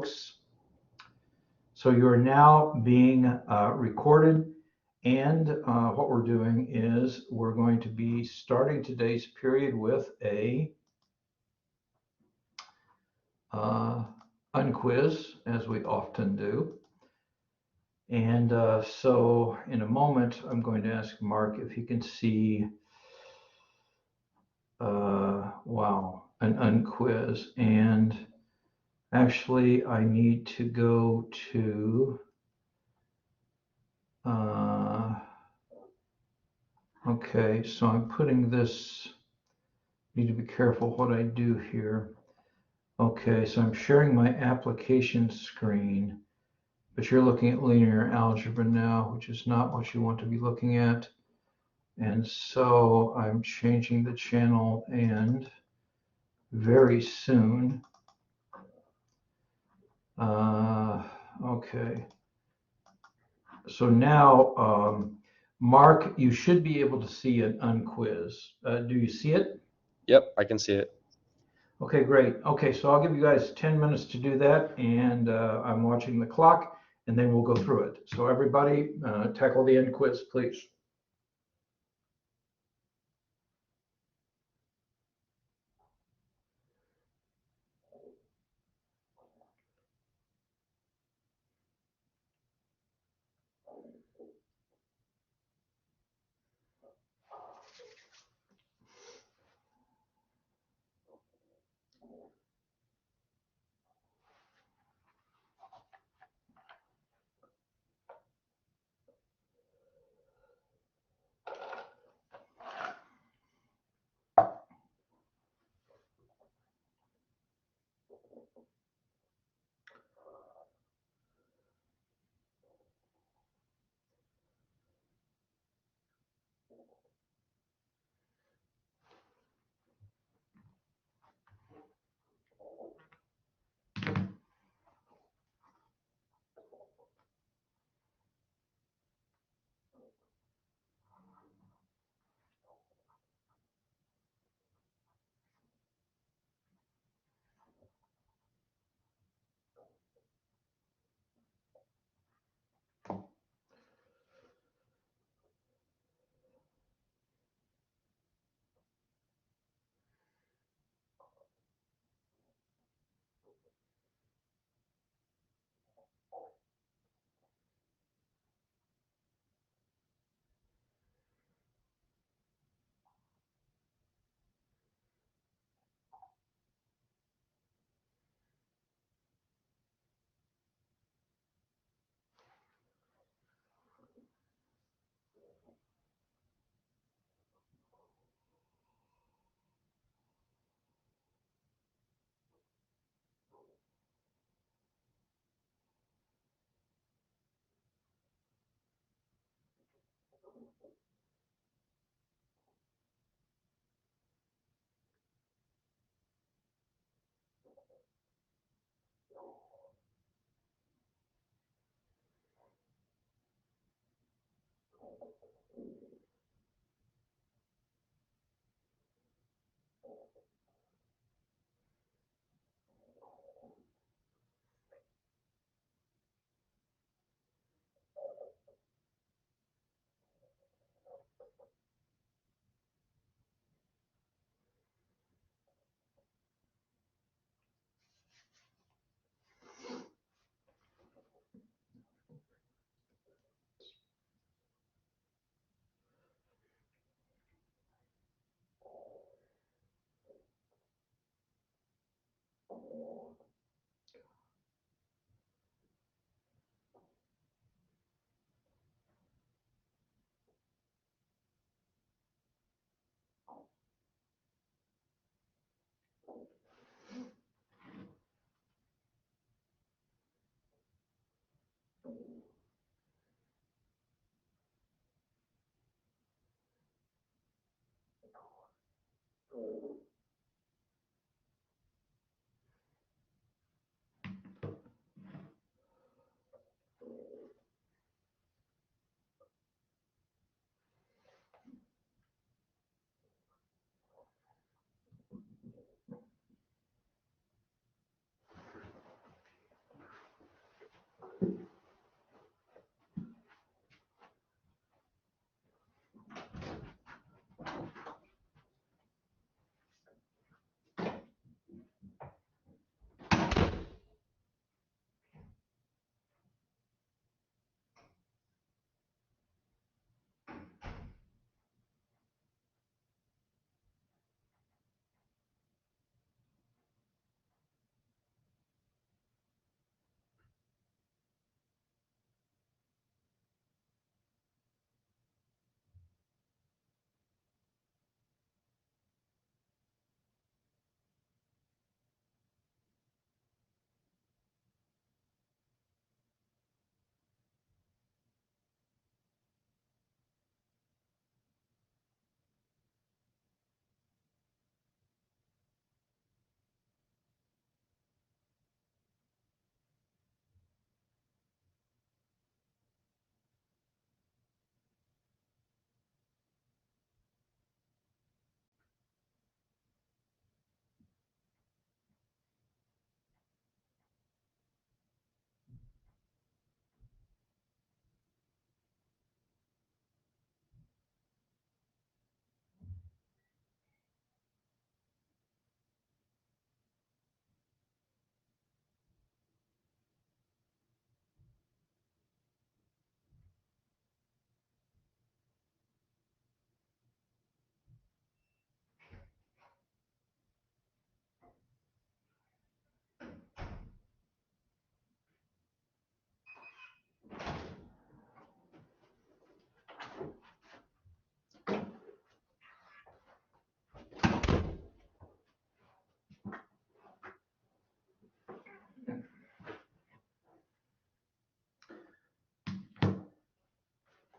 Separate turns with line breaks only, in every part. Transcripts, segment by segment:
folks. So you are now being recorded, and what we're doing is we're going to be starting today's period with a unquiz, as we often do. And so in a moment, I'm going to ask Mark if he can see, wow, an unquiz. And actually, I need to go to, okay, so I'm putting this, need to be careful what I do here. Okay, so I'm sharing my application screen, but you're looking at linear algebra now, which is not what you want to be looking at. And so I'm changing the channel, and very soon, okay. So now, Mark, you should be able to see an unquiz. Do you see it?
Yep, I can see it.
Okay, great. Okay, so I'll give you guys 10 minutes to do that, and I'm watching the clock, and then we'll go through it. So everybody, tackle the unquiz, please.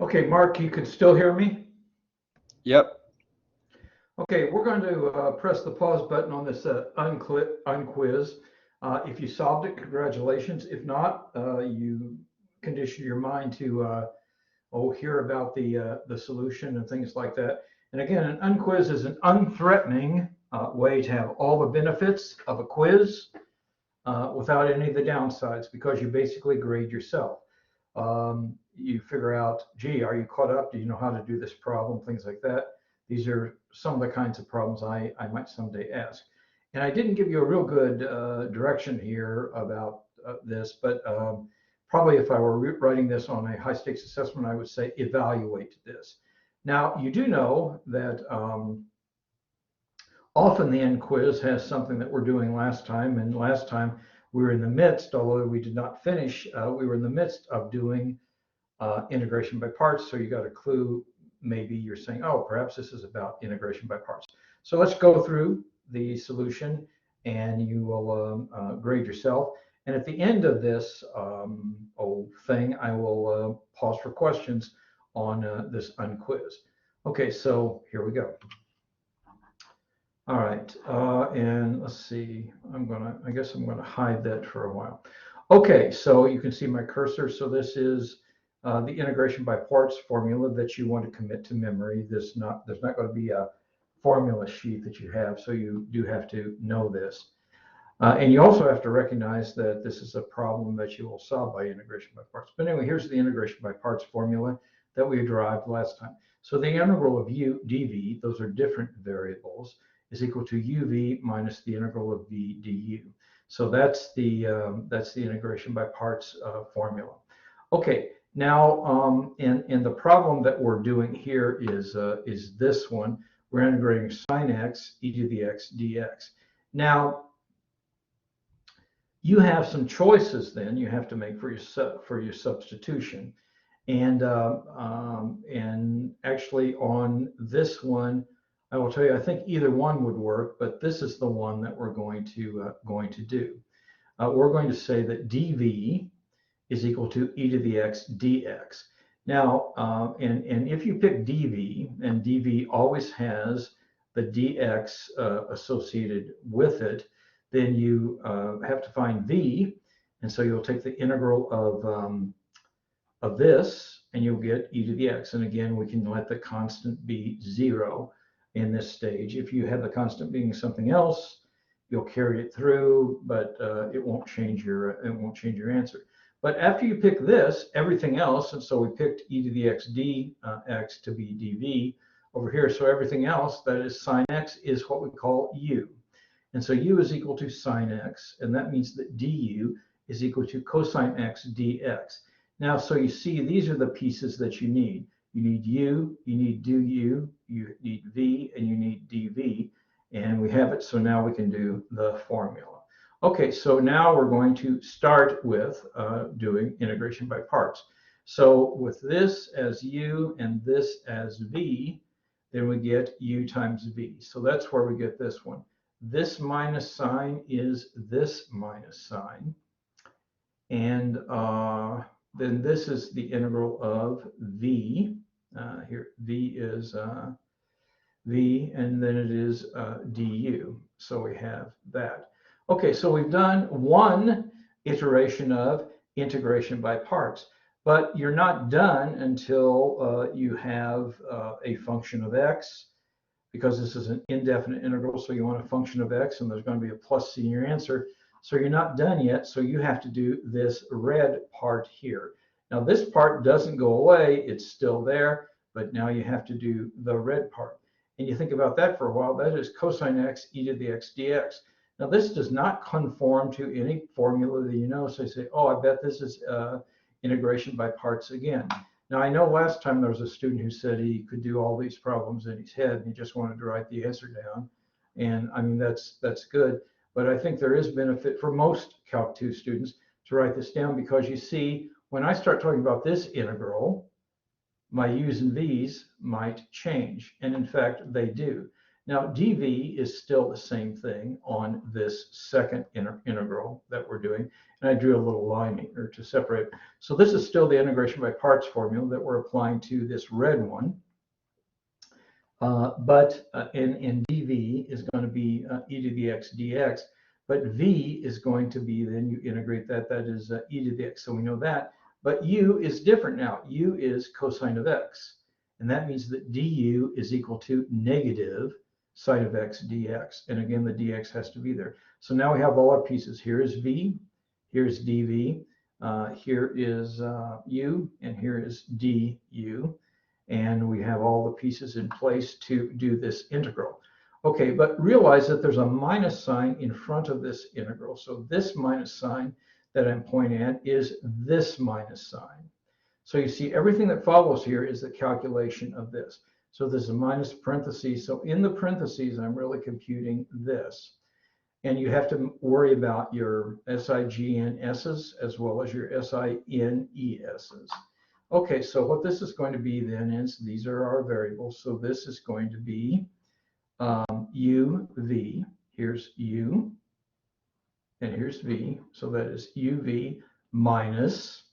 Okay, Mark, you can still hear me?
Yep.
Okay, we're going to press the pause button on this unquiz. If you solved it, congratulations. If not, you condition your mind to hear about the solution and things like that. And again, an unquiz is an unthreatening way to have all the benefits of a quiz without any of the downsides, because you basically grade yourself. You figure out, gee, are you caught up? Do you know how to do this problem? Things like that. These are some of the kinds of problems I might someday ask. And I didn't give you a real good direction here about this, but probably if I were writing this on a high stakes assessment, I would say evaluate this. Now, you do know that often the end quiz has something that we're doing last time, and last time we were in the midst, although we did not finish, we were in the midst of doing integration by parts. So you got a clue. Maybe you're saying, oh, perhaps this is about integration by parts. So let's go through the solution and you will grade yourself. And at the end of this thing, I will pause for questions on this unquiz. Okay, so here we go. All right, and let's see, I guess I'm gonna hide that for a while. Okay, so you can see my cursor. So this is the integration by parts formula that you want to commit to memory. There's not going to be a formula sheet that you have, so you do have to know this. And you also have to recognize that this is a problem that you will solve by integration by parts. But anyway, here's the integration by parts formula that we derived last time. So the integral of u dv, those are different variables, is equal to uv minus the integral of v du. So that's the integration by parts formula. Okay. Now, in the problem that we're doing here is this one. We're integrating sine x e to the x dx. Now, you have some choices then you have to make for your substitution. And actually on this one, I will tell you, I think either one would work, but this is the one that we're going to do. We're going to say that dv is equal to e to the x dx. Now, and if you pick dv, and dv always has the dx associated with it, then you have to find v, and so you'll take the integral of this, and you'll get e to the x. And again, we can let the constant be 0 in this stage. If you have the constant being something else, you'll carry it through, but it won't change your answer. But after you pick this, everything else, and so we picked e to the x dx to be dv over here. So everything else, that is sine x, is what we call u. And so u is equal to sine x, and that means that du is equal to cosine x dx. Now, so you see, these are the pieces that you need. You need u, you need du, you need v, and you need dv. And we have it, so now we can do the formula. Okay, so now we're going to start with doing integration by parts. So with this as u and this as v, then we get u times v. So that's where we get this one. This minus sign is this minus sign. And then this is the integral of v. Here, v is v, and then it is du. So we have that. Okay, so we've done one iteration of integration by parts, but you're not done until you have a function of x, because this is an indefinite integral, so you want a function of x, and there's going to be a plus c in your answer. So you're not done yet, so you have to do this red part here. Now this part doesn't go away, it's still there, but now you have to do the red part. And you think about that for a while, that is cosine x e to the x dx. Now this does not conform to any formula that you know, so you say, oh, I bet this is integration by parts again. Now I know last time there was a student who said he could do all these problems in his head and he just wanted to write the answer down. And I mean, that's good, but I think there is benefit for most Calc 2 students to write this down, because you see, when I start talking about this integral, my u's and v's might change, and in fact they do. Now, dv is still the same thing on this second integral that we're doing. And I drew a little line here to separate. So this is still the integration by parts formula that we're applying to this red one. But in dv is going to be e to the x dx. But v is going to be, then you integrate that, that is e to the x. So we know that. But u is different now. U is cosine of x. And that means that du is equal to negative sine of x dx. And again, the dx has to be there. So now we have all our pieces. Here is v, here's dv, here is u, and here is du. And we have all the pieces in place to do this integral. Okay, but realize that there's a minus sign in front of this integral. So this minus sign that I'm pointing at is this minus sign. So you see everything that follows here is the calculation of this. So there's a minus parentheses. So in the parentheses, I'm really computing this. And you have to worry about your SIGNS's as well as your SINES's. Okay, so what this is going to be then is, these are our variables. So this is going to be UV. Here's U, and here's V. So that is UV minus,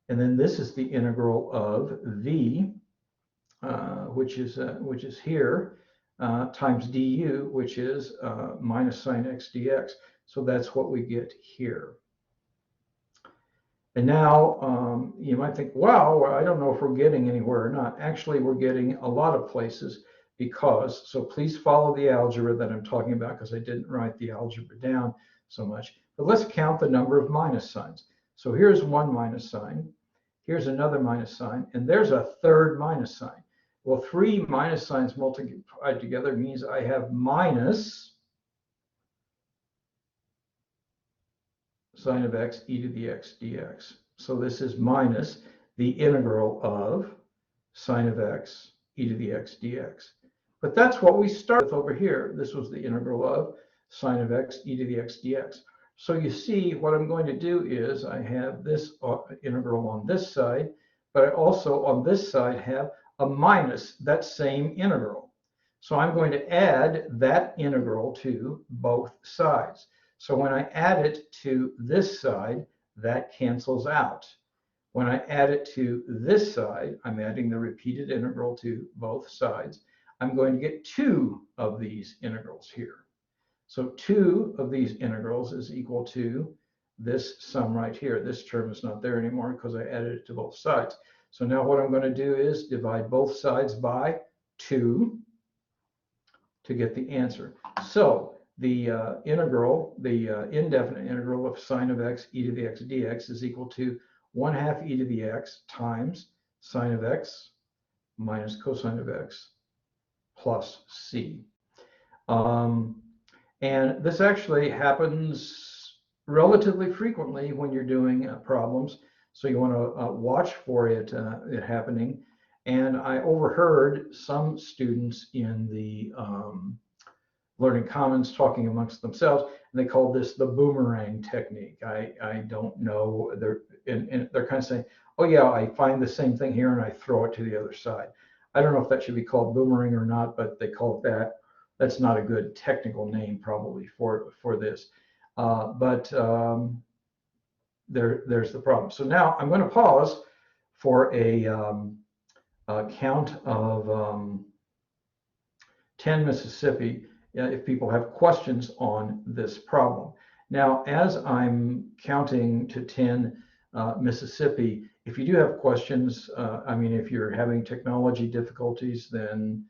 and then this is the integral of V, which is here, times du, which is minus sine x dx. So that's what we get here. And now you might think, wow, I don't know if we're getting anywhere or not. Actually, we're getting a lot of places because, so please follow the algebra that I'm talking about because I didn't write the algebra down so much. But let's count the number of minus signs. So here's one minus sign. Here's another minus sign. And there's a third minus sign. Well, three minus signs multiplied together means I have minus sine of x e to the x dx. So this is minus the integral of sine of x e to the x dx. But that's what we started with over here. This was the integral of sine of x e to the x dx. So you see what I'm going to do is I have this integral on this side, but I also on this side have a minus that same integral. So I'm going to add that integral to both sides. So when I add it to this side, that cancels out. When I add it to this side, I'm adding the repeated integral to both sides. I'm going to get two of these integrals here. So two of these integrals is equal to this sum right here. This term is not there anymore because I added it to both sides. So now what I'm going to do is divide both sides by 2 to get the answer. So the integral, the indefinite integral of sine of x e to the x dx is equal to 1/2 e to the x times sine of x minus cosine of x plus c. And this actually happens relatively frequently when you're doing problems. So you want to watch for it happening. And I overheard some students in the Learning Commons talking amongst themselves, and they called this the boomerang technique. I don't know. They're kind of saying, oh yeah, I find the same thing here and I throw it to the other side. I don't know if that should be called boomerang or not, but they call it that. That's not a good technical name probably for this. There's the problem. So now I'm going to pause for a count of 10 Mississippi if people have questions on this problem. Now, as I'm counting to 10 Mississippi, if you do have questions, I mean, if you're having technology difficulties, then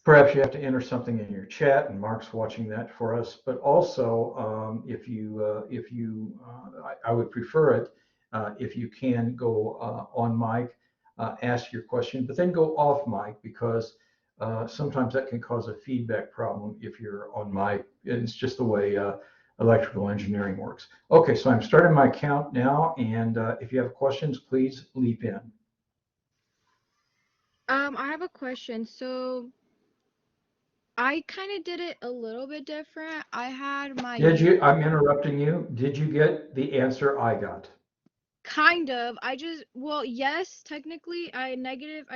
perhaps you have to enter something in your chat, and Mark's watching that for us. But also, I would prefer it if you can go on mic, ask your question, but then go off mic, because sometimes that can cause a feedback problem if you're on mic. It's just the way electrical engineering works. Okay, so I'm starting my count now, and if you have questions, please leap in.
I have a question. So I kind of did it a little bit different. I had my
I'm interrupting you. Did you get the answer I got?
kind of. Well, yes, technically I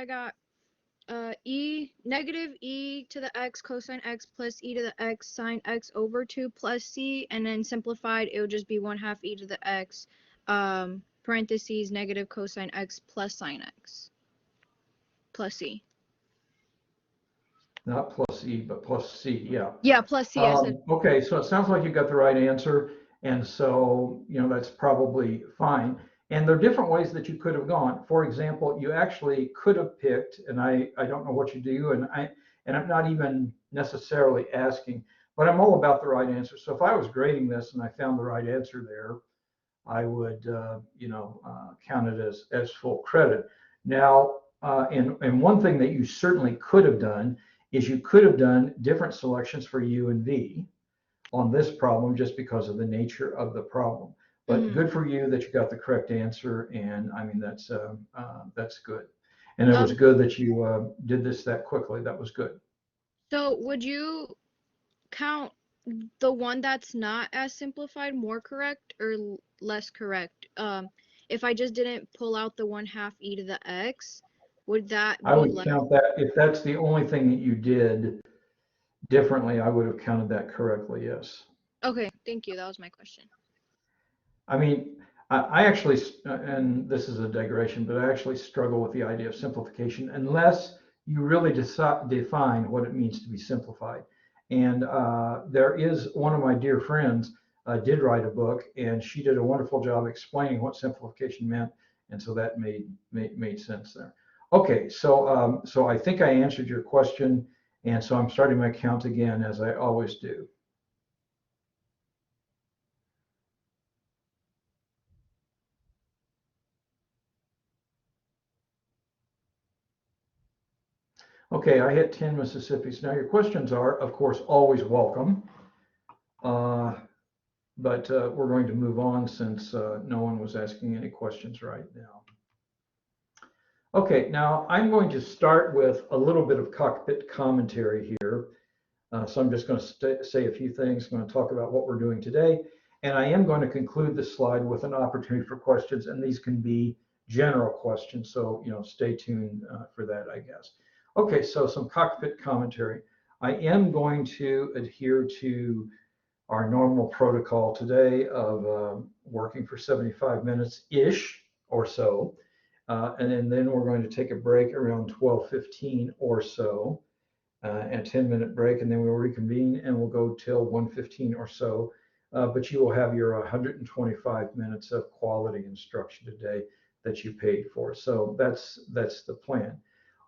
got negative e to the x cosine x plus e to the x sine x over 2 plus c, and then simplified it would just be 1/2 e to the x parentheses negative cosine x plus sine x plus c.
Not plus E, but plus C, yeah.
Yeah, plus c. I said
Okay, so it sounds like you got the right answer, and so, that's probably fine. And there are different ways that you could have gone. For example, you actually could have picked, and I don't know what you do, and I'm not even necessarily asking, but I'm all about the right answer. So if I was grading this and I found the right answer there, I would, count it as full credit. Now, and one thing that you certainly could have done is you could have done different selections for U and V on this problem just because of the nature of the problem. But good for you that you got the correct answer, and I mean that's good. And it was good that you did this that quickly. That was good.
So would you count the one that's not as simplified more correct or less correct? If I just didn't pull out the 1/2 e to the x, would that
I
be
would
less?
count that if that's the only thing that you did differently, I would have counted that correctly, yes.
Okay, thank you. That was my question.
I mean, I actually, and this is a digression, but I actually struggle with the idea of simplification unless you really define what it means to be simplified. And there is one of my dear friends did write a book, and she did a wonderful job explaining what simplification meant, and so that made sense there. Okay, so I think I answered your question, and so I'm starting my count again as I always do. Okay, I hit 10 Mississippis. Now your questions are, of course, always welcome. But we're going to move on since no one was asking any questions right now. Okay, now I'm going to start with a little bit of cockpit commentary here. So I'm just going to say a few things. I'm going to talk about what we're doing today. And I am going to conclude this slide with an opportunity for questions. And these can be general questions. So, stay tuned for that, I guess. Okay, so some cockpit commentary. I am going to adhere to our normal protocol today of working for 75 minutes-ish or so. And then we're going to take a break around 12:15 or so, and a 10-minute break, and then we'll reconvene and we'll go till 1:15 or so. But you will have your 125 minutes of quality instruction today that you paid for. So that's the plan.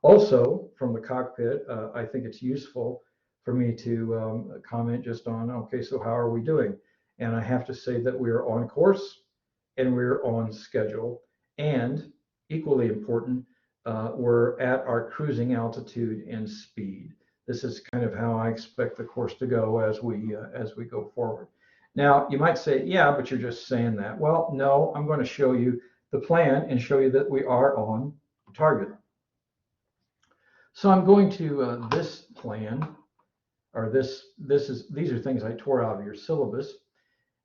Also, from the cockpit, I think it's useful for me to comment just on, okay, so how are we doing? And I have to say that we are on course and we're on schedule. And equally important, we're at our cruising altitude and speed. This is kind of how I expect the course to go as we go forward. Now, you might say, yeah, but you're just saying that. Well, no, I'm going to show you the plan and show you that we are on target. So I'm going to this plan, or these are things I tore out of your syllabus.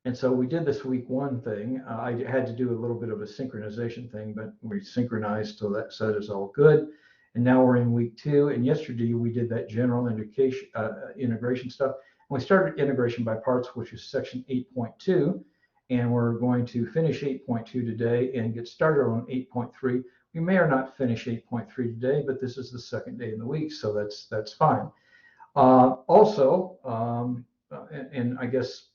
And so we did this week one thing. I had to do a little bit of a synchronization thing, but we synchronized, so that set is all good. And now we're in week two. And yesterday we did that general integration stuff. And we started integration by parts, which is section 8.2. And we're going to finish 8.2 today and get started on 8.3. We may or not finish 8.3 today, but this is the second day in the week, so that's fine. Also, and I guess,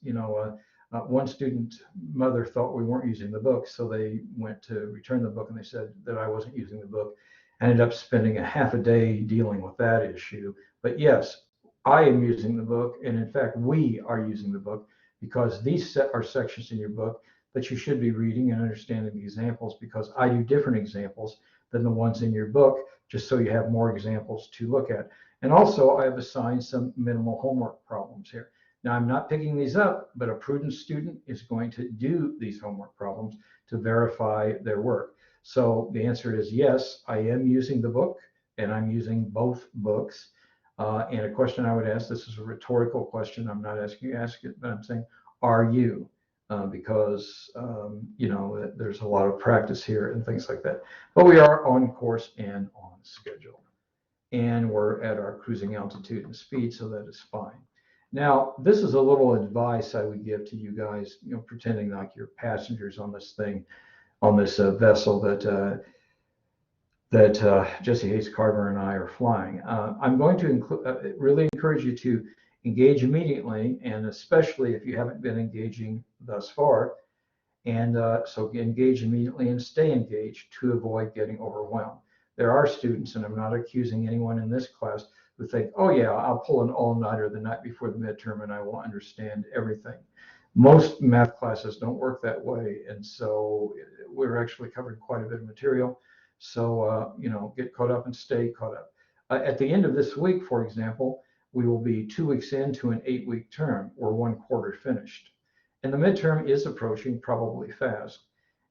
one student mother thought we weren't using the book, so they went to return the book and they said that I wasn't using the book. I ended up spending a half a day dealing with that issue. But yes, I am using the book, and in fact, we are using the book because these are sections in your book that you should be reading and understanding the examples, because I do different examples than the ones in your book, just so you have more examples to look at. And also, I have assigned some minimal homework problems here. Now, I'm not picking these up, but a prudent student is going to do these homework problems to verify their work. So the answer is yes, I am using the book, and I'm using both books. And a question I would ask, this is a rhetorical question, I'm not asking you to ask it, but I'm saying, are you? Because, there's a lot of practice here and things like that. But we are on course and on schedule. and we're at our cruising altitude and speed, so that is fine. Now, this is a little advice I would give to you guys, pretending like you're passengers on this thing, on this vessel that Jesse Hayes Carver and I are flying. I'm going to really encourage you to engage immediately, and especially if you haven't been engaging thus far. And so engage immediately and stay engaged to avoid getting overwhelmed. There are students, and I'm not accusing anyone in this class, who think, oh yeah, I'll pull an all-nighter the night before the midterm and I will understand everything. Most math classes don't work that way, and so we're actually covering quite a bit of material. So, get caught up and stay caught up. At the end of this week, for example, we will be 2 weeks into an 8-week term. We're 1/4 finished. And the midterm is approaching probably fast.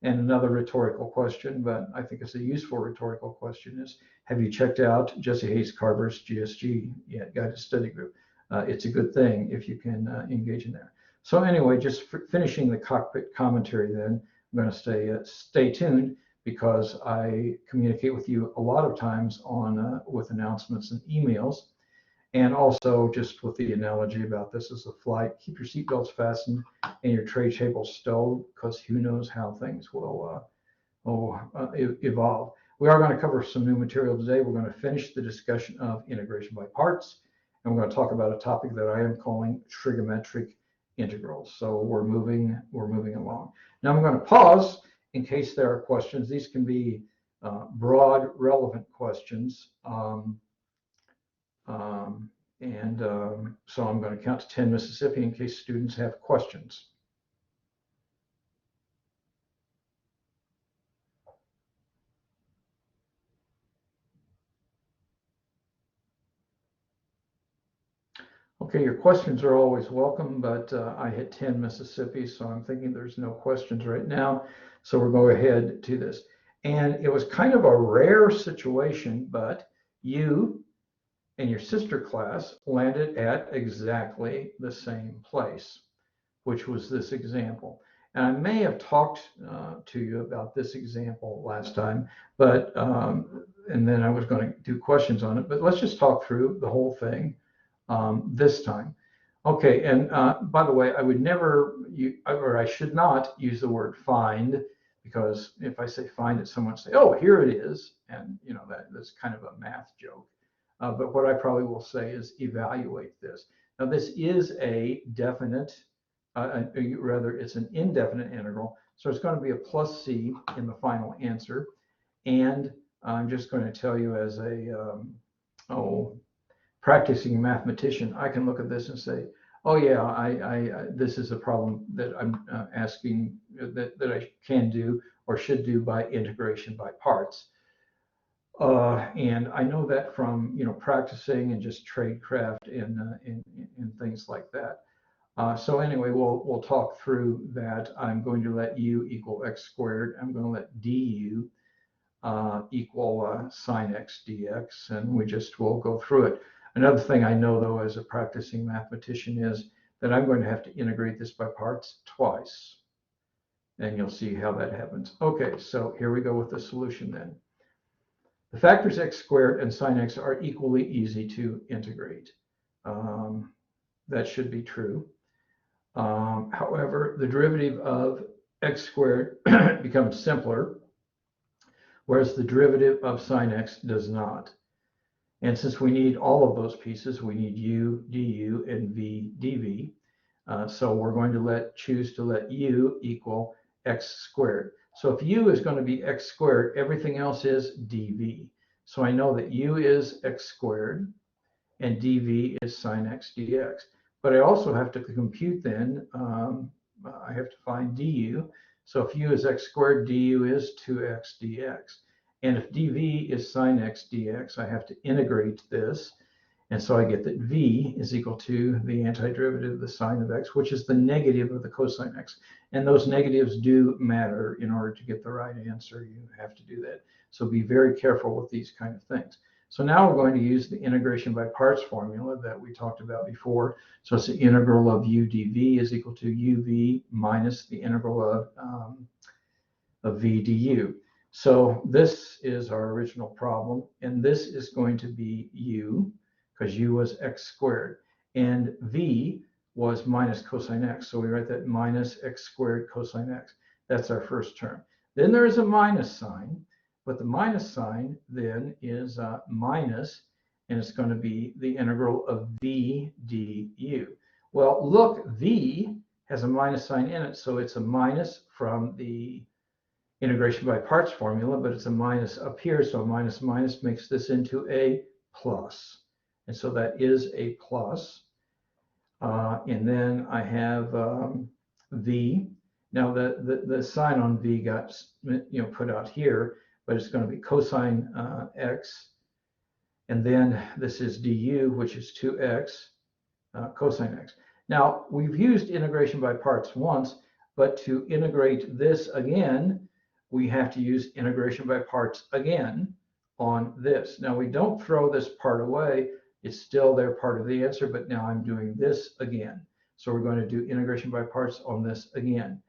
And another rhetorical question, but I think it's a useful rhetorical question, is have you checked out Jesse Hayes Carver's GSG, Guided Study Group? It's a good thing if you can engage in there. So anyway, just finishing the cockpit commentary then, I'm going to stay tuned, because I communicate with you a lot of times on with announcements and emails. And also, just with the analogy about this as a flight, keep your seatbelts fastened and your tray tables stowed, because who knows how things will evolve. We are going to cover some new material today. We're going to finish the discussion of integration by parts, and we're going to talk about a topic that I am calling trigonometric integrals. So we're moving along. Now I'm going to pause in case there are questions. These can be broad, relevant questions. So I'm going to count to 10 Mississippi in case students have questions. Okay, your questions are always welcome, but I hit 10 Mississippi, so I'm thinking there's no questions right now. So we'll go ahead to this. And it was kind of a rare situation, but you and your sister class landed at exactly the same place, which was this example. And I may have talked to you about this example last time, but and then I was going to do questions on it, but let's just talk through the whole thing this time. Okay, and by the way, I would never, or I should not use the word find, because if I say find it, someone say, oh, here it is, and that's kind of a math joke. But what I probably will say is evaluate this. Now, this is a definite, rather, it's an indefinite integral. So it's going to be a plus c in the final answer. And I'm just going to tell you, as a practicing mathematician, I can look at this and say, oh yeah, this is a problem that I'm asking that I can do or should do by integration by parts. And I know that from practicing and just tradecraft and things like that. So anyway, we'll talk through that. I'm going to let u equal x squared. I'm going to let du equal sine x dx, and we'll go through it. Another thing I know, though, as a practicing mathematician, is that I'm going to have to integrate this by parts twice, and you'll see how that happens. Okay, so here we go with the solution then. The factors x squared and sine x are equally easy to integrate. That should be true. However, the derivative of x squared becomes simpler, whereas the derivative of sine x does not. And since we need all of those pieces, we need u du and v dv. So we're going to choose to let u equal x squared. So if u is going to be x squared, everything else is dv. So I know that u is x squared and dv is sine x dx. But I also have to compute then, I have to find du. So if u is x squared, du is 2x dx. And if dv is sine x dx, I have to integrate this. And so I get that v is equal to the antiderivative of the sine of x, which is the negative of the cosine x. And those negatives do matter. In order to get the right answer, you have to do that. So be very careful with these kind of things. So now we're going to use the integration by parts formula that we talked about before. So it's the integral of u dv is equal to uv minus the integral of v du. So this is our original problem, and this is going to be u, because u was x squared, and v was minus cosine x. So we write that minus x squared cosine x. That's our first term. Then there is a minus sign, but the minus sign then is minus, and it's going to be the integral of v du. Well, look, v has a minus sign in it, so it's a minus from the integration by parts formula, but it's a minus up here, so minus minus makes this into a plus. And so that is a plus. And then I have v. Now the sign on v got put out here, but it's going to be cosine x. And then this is du, which is 2x cosine x. Now we've used integration by parts once, but to integrate this again, we have to use integration by parts again on this. Now we don't throw this part away. It's still there, part of the answer, but now I'm doing this again. So we're going to do integration by parts on this again.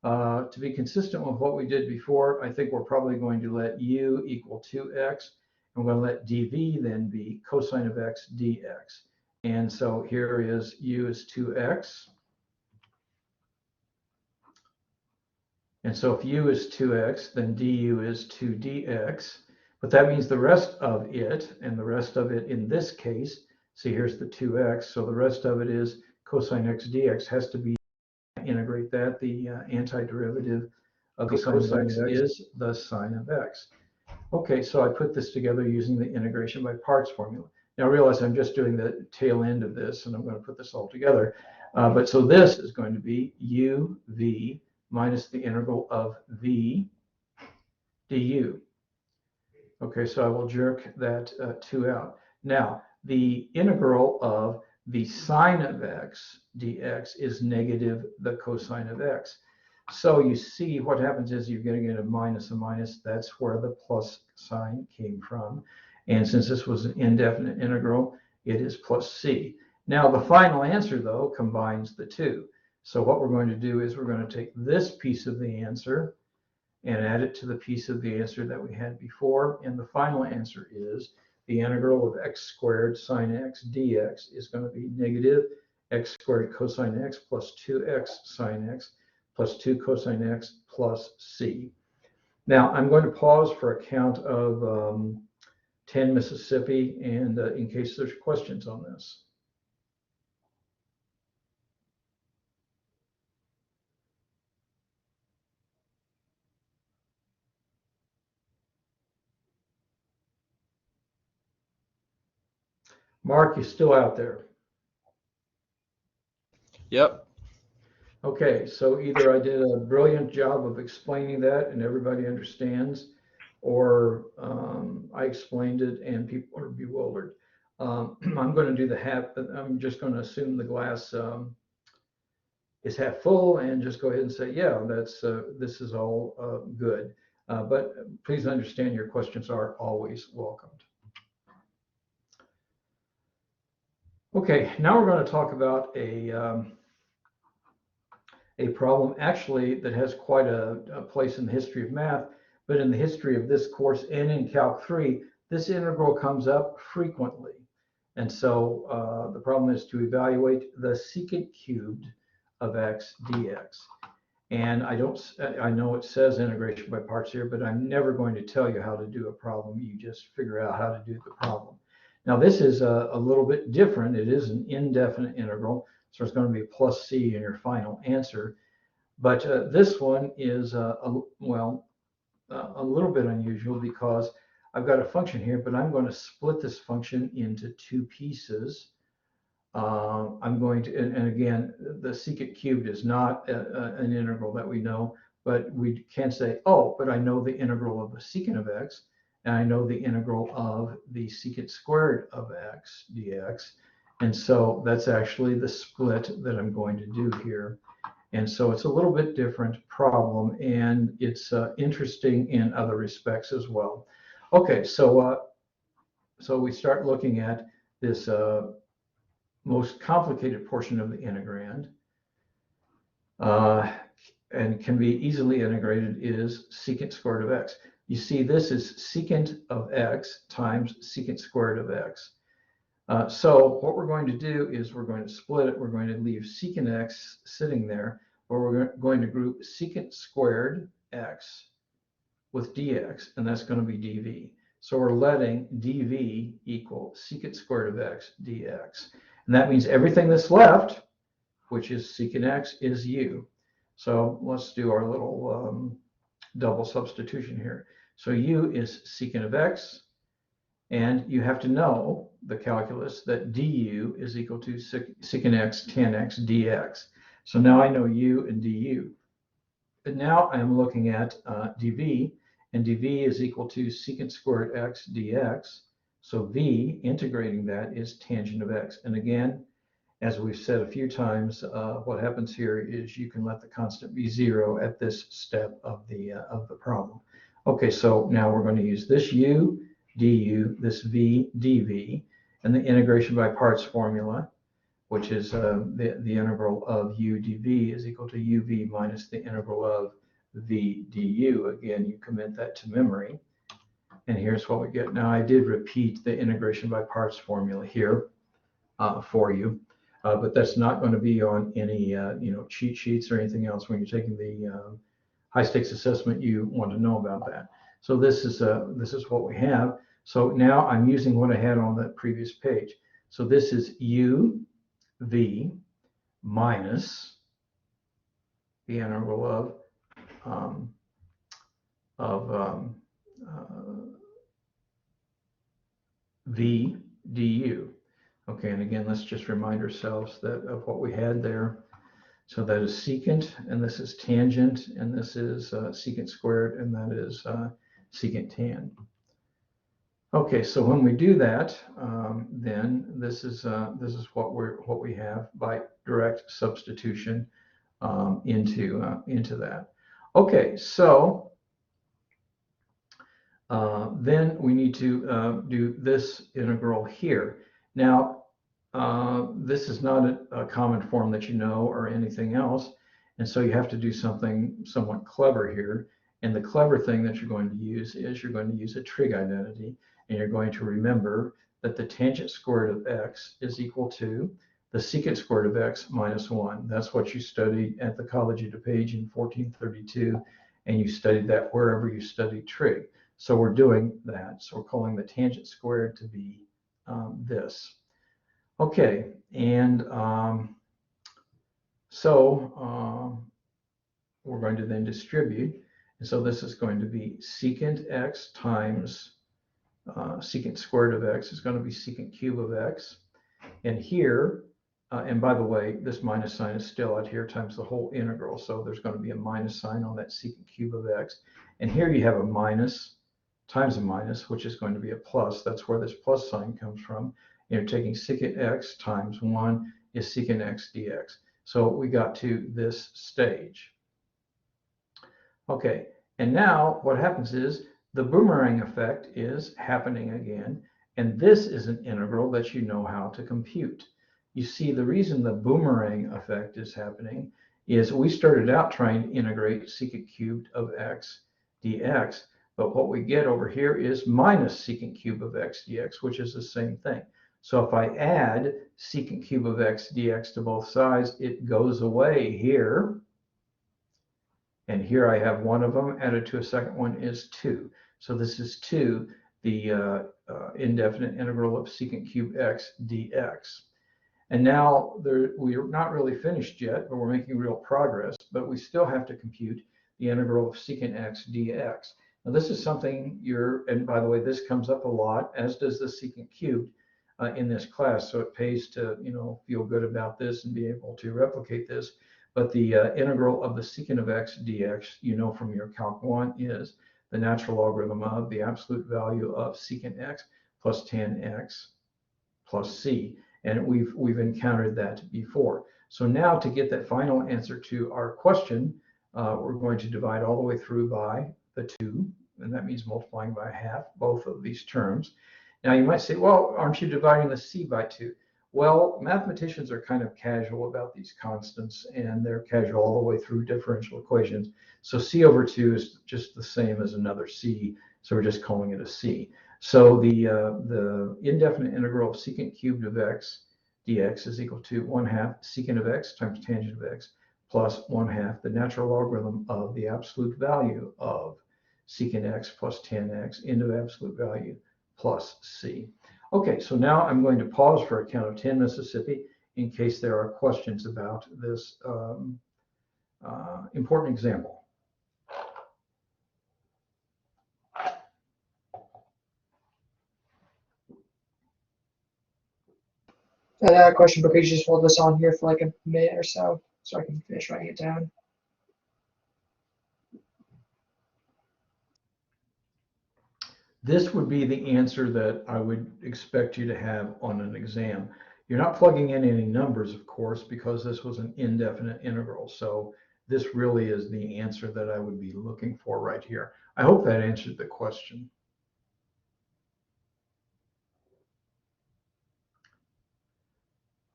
To be consistent with what we did before, I think we're probably going to let u equal 2x. I'm going to let dv then be cosine of x dx. And so here is u is 2x. And so if u is 2x, then du is 2dx. But that means the rest of it, and the rest of it in this case, see here's the 2x, so the rest of it is cosine x dx has to be, integrate that, the antiderivative of cosine x is the sine of x. Okay, so I put this together using the integration by parts formula. Now realize I'm just doing the tail end of this, and I'm going to put this all together. But so this is going to be uv minus the integral of v du. Okay, so I will jerk that 2 out. Now, the integral of the sine of x dx is negative the cosine of x. So you see what happens is you're going to get a minus. That's where the plus sign came from. And since this was an indefinite integral, it is plus c. Now, the final answer, though, combines the two. So what we're going to do is we're going to take this piece of the answer and add it to the piece of the answer that we had before. And the final answer is the integral of x squared sine x dx is going to be negative x squared cosine x plus 2x sine x plus 2 cosine x plus c. Now I'm going to pause for a count of 10 Mississippi, and in case there's questions on this. Mark, you still out there?
Yep.
Okay, so either I did a brilliant job of explaining that and everybody understands, or I explained it and people are bewildered. I'm going to do the half, I'm just going to assume the glass is half full and just go ahead and say, yeah, that's this is all good. But please understand your questions are always welcomed. Okay, now we're going to talk about a problem actually that has quite a place in the history of math, but in the history of this course and in Calc 3, this integral comes up frequently. And so the problem is to evaluate the secant cubed of x dx. And I know it says integration by parts here, but I'm never going to tell you how to do a problem. You just figure out how to do the problem. Now this is a little bit different. It is an indefinite integral, so it's going to be plus c in your final answer. But this one is, a little bit unusual because I've got a function here, but I'm going to split this function into two pieces. I'm going to, and again, the secant cubed is not an integral that we know, but we can say, oh, but I know the integral of the secant of x, and I know the integral of the secant squared of x dx. And so that's actually the split that I'm going to do here. And so it's a little bit different problem, and it's interesting in other respects as well. Okay, so we start looking at this most complicated portion of the integrand, and can be easily integrated is secant squared of x. you see this is secant of x times secant squared of x. So what we're going to do is we're going to split it. We're going to leave secant x sitting there, or we're going to group secant squared x with dx, and that's going to be dv. So we're letting dv equal secant squared of x dx. And that means everything that's left, which is secant x, is u. So let's do our little double substitution here. So u is secant of x, and you have to know the calculus that du is equal to secant x tan x dx. So now I know u and du. But now I'm looking at dv, and dv is equal to secant squared x dx. So v, integrating that, is tangent of x. And again, as we've said a few times, what happens here is you can let the constant be 0 at this step of the problem. Okay, so now we're going to use this u du, this v dv, and the integration by parts formula, which is the integral of u dv is equal to uv minus the integral of v du. Again, you commit that to memory. And here's what we get. Now, I did repeat the integration by parts formula here for you. But that's not going to be on any cheat sheets or anything else. When you're taking the high stakes assessment, you want to know about that. So this is what we have. So now I'm using what I had on the previous page. So this is u v minus the integral of v du. Okay, and again, let's just remind ourselves that of what we had there. So that is secant, and this is tangent, and this is secant squared, and that is secant tan. Okay, so when we do that, then this is what we have by direct substitution into that. Okay, so then we need to do this integral here. Now, this is not a common form that you know or anything else, and so you have to do something somewhat clever here. And the clever thing that you're going to use is you're going to use a trig identity, and you're going to remember that the tangent squared of x is equal to the secant squared of x minus 1. That's what you studied at the College of DuPage in 1432, and you studied that wherever you studied trig. So we're doing that. So we're calling the tangent squared to be this. Okay, and we're going to then distribute. And so this is going to be secant x times secant squared of x is going to be secant cube of x. And here, and by the way, this minus sign is still out here times the whole integral. So there's going to be a minus sign on that secant cube of x. And here you have a minus times a minus, which is going to be a plus. That's where this plus sign comes from. You're taking secant x times 1 is secant x dx. So we got to this stage. Okay, and now what happens is the boomerang effect is happening again, and this is an integral that you know how to compute. You see, the reason the boomerang effect is happening is we started out trying to integrate secant cubed of x dx, but what we get over here is minus secant cube of x dx, which is the same thing. So if I add secant cube of x dx to both sides, it goes away here. And here I have one of them added to a second one is 2. So this is 2, the indefinite integral of secant cube x dx. And now we're not really finished yet, but we're making real progress. But we still have to compute the integral of secant x dx. Now this is something and by the way, this comes up a lot, as does the secant cubed in this class. So it pays to feel good about this and be able to replicate this. But the integral of the secant of x dx, from your Calc 1 is the natural logarithm of the absolute value of secant x plus tan x plus c. And we've encountered that before. So now to get that final answer to our question, we're going to divide all the way through by the 2, and that means multiplying by half both of these terms. Now you might say, well, aren't you dividing the c by 2? Well, mathematicians are kind of casual about these constants, and they're casual all the way through differential equations. So c over 2 is just the same as another c, so we're just calling it a c. So the indefinite integral of secant cubed of x dx is equal to 1/2 secant of x times tangent of x plus 1/2 the natural logarithm of the absolute value of secant x plus tan x into absolute value plus c. Okay, so now I'm going to pause for a count of 10 Mississippi in case there are questions about this important example.
I have a question, but could you just hold this on here for like a minute or so I can finish writing it down?
This would be the answer that I would expect you to have on an exam. You're not plugging in any numbers, of course, because this was an indefinite integral. So this really is the answer that I would be looking for right here. I hope that answered the question.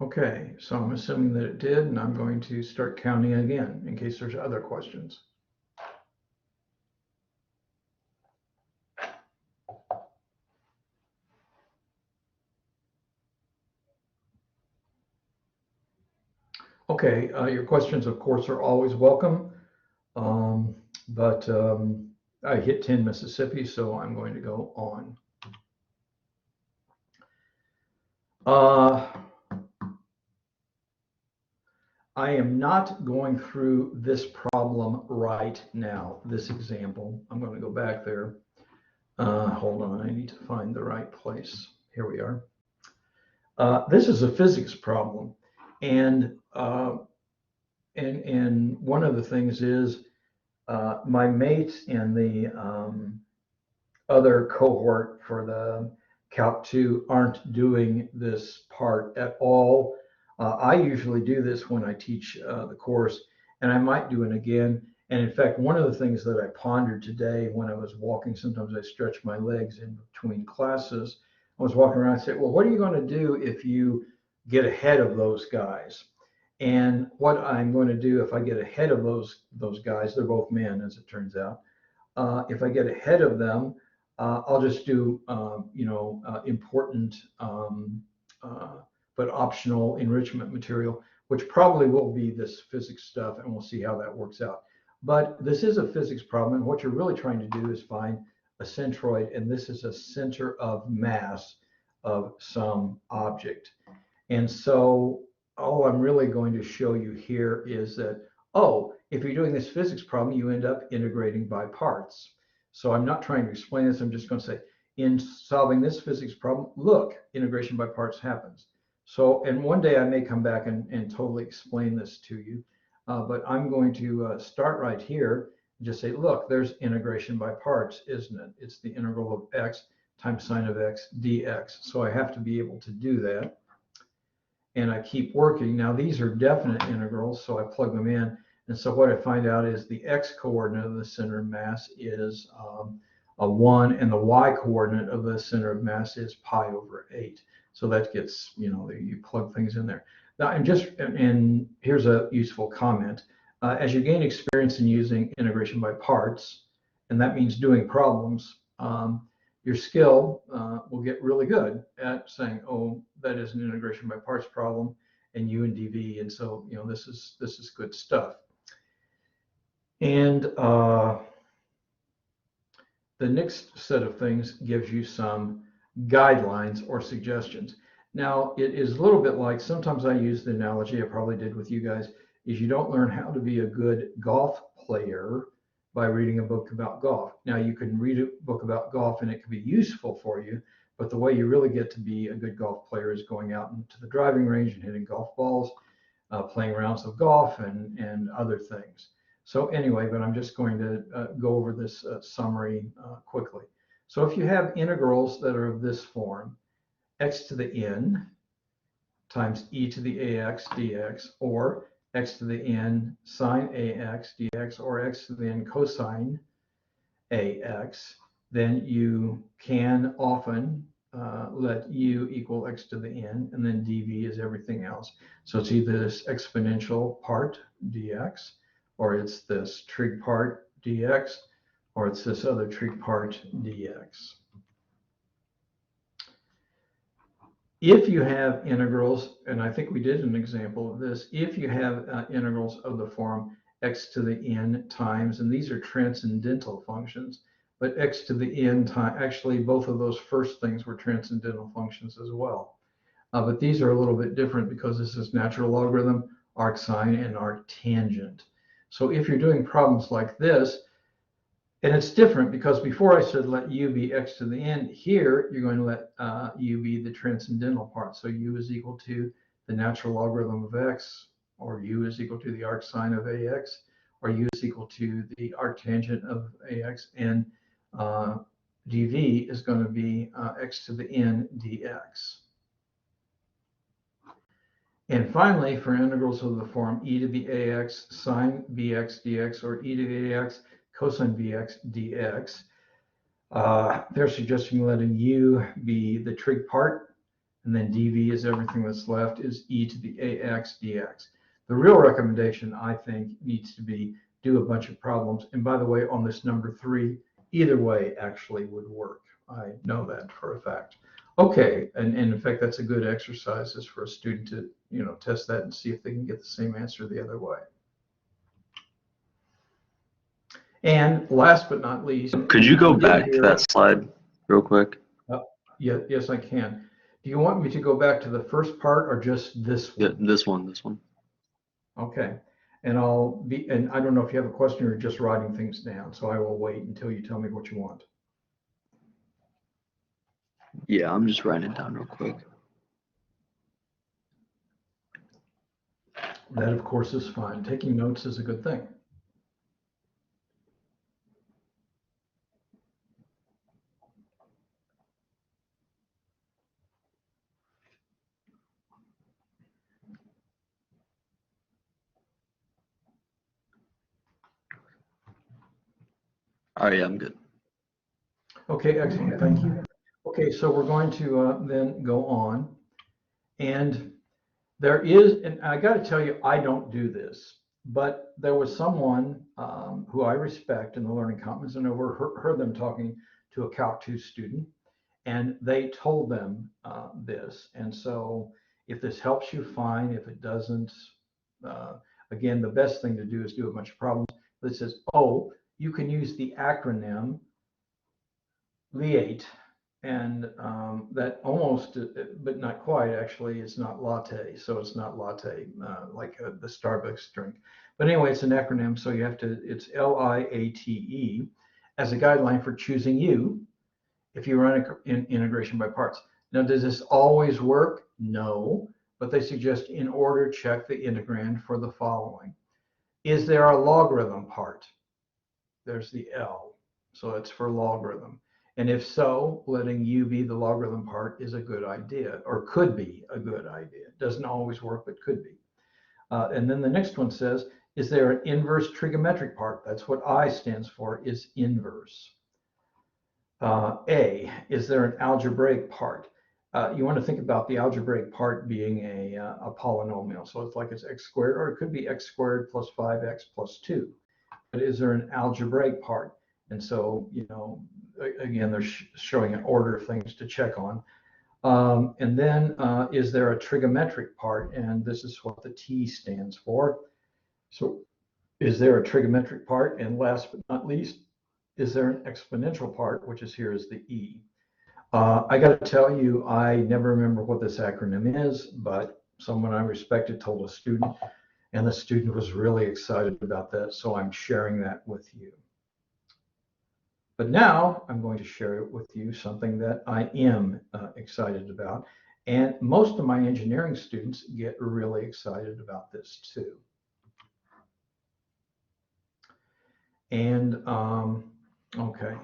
Okay, so I'm assuming that it did, and I'm going to start counting again in case there's other questions. Okay, your questions, of course, are always welcome, but I hit 10 Mississippi, so I'm going to go on. I am not going through this problem right now, this example. I'm going to go back there. Hold on, I need to find the right place. Here we are. This is a physics problem, and one of the things is my mates in the other cohort for the Calc 2 aren't doing this part at all. I usually do this when I teach the course, and I might do it again. And in fact, one of the things that I pondered today when I was walking, sometimes I stretch my legs in between classes. I was walking around and said, well, what are you going to do if you get ahead of those guys? And what I'm going to do if I get ahead of those guys, they're both men, as it turns out. If I get ahead of them, I'll just do, important but optional enrichment material, which probably will be this physics stuff, and we'll see how that works out. But this is a physics problem, and what you're really trying to do is find a centroid, and this is a center of mass of some object. And so all I'm really going to show you here is that, oh, if you're doing this physics problem, you end up integrating by parts. So I'm not trying to explain this, I'm just going to say, in solving this physics problem, look, integration by parts happens. So, and one day I may come back and totally explain this to you, but I'm going to start right here and just say, look, there's integration by parts, isn't it? It's the integral of x times sine of x dx. So I have to be able to do that. And I keep working. Now these are definite integrals, so I plug them in. And so what I find out is the x coordinate of the center of mass is a 1, and the y coordinate of the center of mass is pi over 8. So that gets, you plug things in there. Now, and here's a useful comment. As you gain experience in using integration by parts, and that means doing problems, your skill will get really good at saying, oh, that is an integration by parts problem, and U and dV, and so this is good stuff. And the next set of things gives you some guidelines or suggestions. Now, it is a little bit like, sometimes I use the analogy I probably did with you guys, is you don't learn how to be a good golf player by reading a book about golf. Now, you can read a book about golf and it can be useful for you, but the way you really get to be a good golf player is going out into the driving range and hitting golf balls, playing rounds of golf and other things. So anyway, but I'm just going to go over this summary quickly. So if you have integrals that are of this form, x to the n times e to the ax dx, or x to the n sine ax dx, or x to the n cosine ax, then you can often let u equal x to the n, and then dv is everything else. So it's either this exponential part dx, or it's this trig part dx, or it's this other trig part dx. If you have integrals, and I think we did an example of this, if you have integrals of the form x to the n times, and these are transcendental functions, but x to the n time, actually both of those first things were transcendental functions as well. But these are a little bit different because this is natural logarithm, arcsine, and arctangent. So if you're doing problems like this, and it's different because before I said let u be x to the n, here you're going to let u be the transcendental part. So u is equal to the natural logarithm of x, or u is equal to the arcsine of ax, or u is equal to the arctangent of ax, and dv is going to be x to the n dx. And finally, for integrals of the form e to the ax sine bx dx, or e to the ax cosine bx dx, they're suggesting letting u be the trig part, and then dv is everything that's left is e to the ax dx. The real recommendation, I think, needs to be do a bunch of problems. And by the way, on this number 3, either way actually would work. I know that for a fact. Okay, and in fact, that's a good exercise is for a student to, test that and see if they can get the same answer the other way. And last but not least,
could you go back to that slide real quick?
Yeah, yes, I can. Do you want me to go back to the first part or just this one?
Yeah, this one.
Okay. And I don't know if you have a question or just writing things down, so I will wait until you tell me what you want.
Yeah, I'm just writing it down real quick.
That, of course, is fine. Taking notes is a good thing.
All right, yeah, I'm good.
Okay, excellent. Thank you. Okay, so we're going to then go on. And there is, and I got to tell you, I don't do this, but there was someone who I respect in the Learning Commons, and I heard them talking to a Calc 2 student, and they told them this. And so if this helps you, fine. If it doesn't, again, the best thing to do is do a bunch of problems that says, oh, you can use the acronym LEATE, and that almost, but not quite, actually, is not latte. So it's not latte like the Starbucks drink. But anyway, it's an acronym. So you have to, it's LIATE as a guideline for choosing U if you run an integration by parts. Now, does this always work? No, but they suggest in order, check the integrand for the following. Is there a logarithm part? There's the L, so it's for logarithm. And if so, letting u be the logarithm part is a good idea, or could be a good idea. It doesn't always work, but could be. And then the next one says, is there an inverse trigonometric part? That's what I stands for, is inverse. A, is there an algebraic part? You want to think about the algebraic part being a polynomial. So it's like it's x squared, or it could be x squared plus 5x plus 2. But is there an algebraic part? And so, again, they're showing an order of things to check on. And then is there a trigonometric part? And this is what the T stands for. So is there a trigonometric part? And last but not least, is there an exponential part, which is here is the E. I got to tell you, I never remember what this acronym is, but someone I respected told a student, and the student was really excited about that. So I'm sharing that with you. But now I'm going to share with you something that I am excited about. And most of my engineering students get really excited about this too. And okay,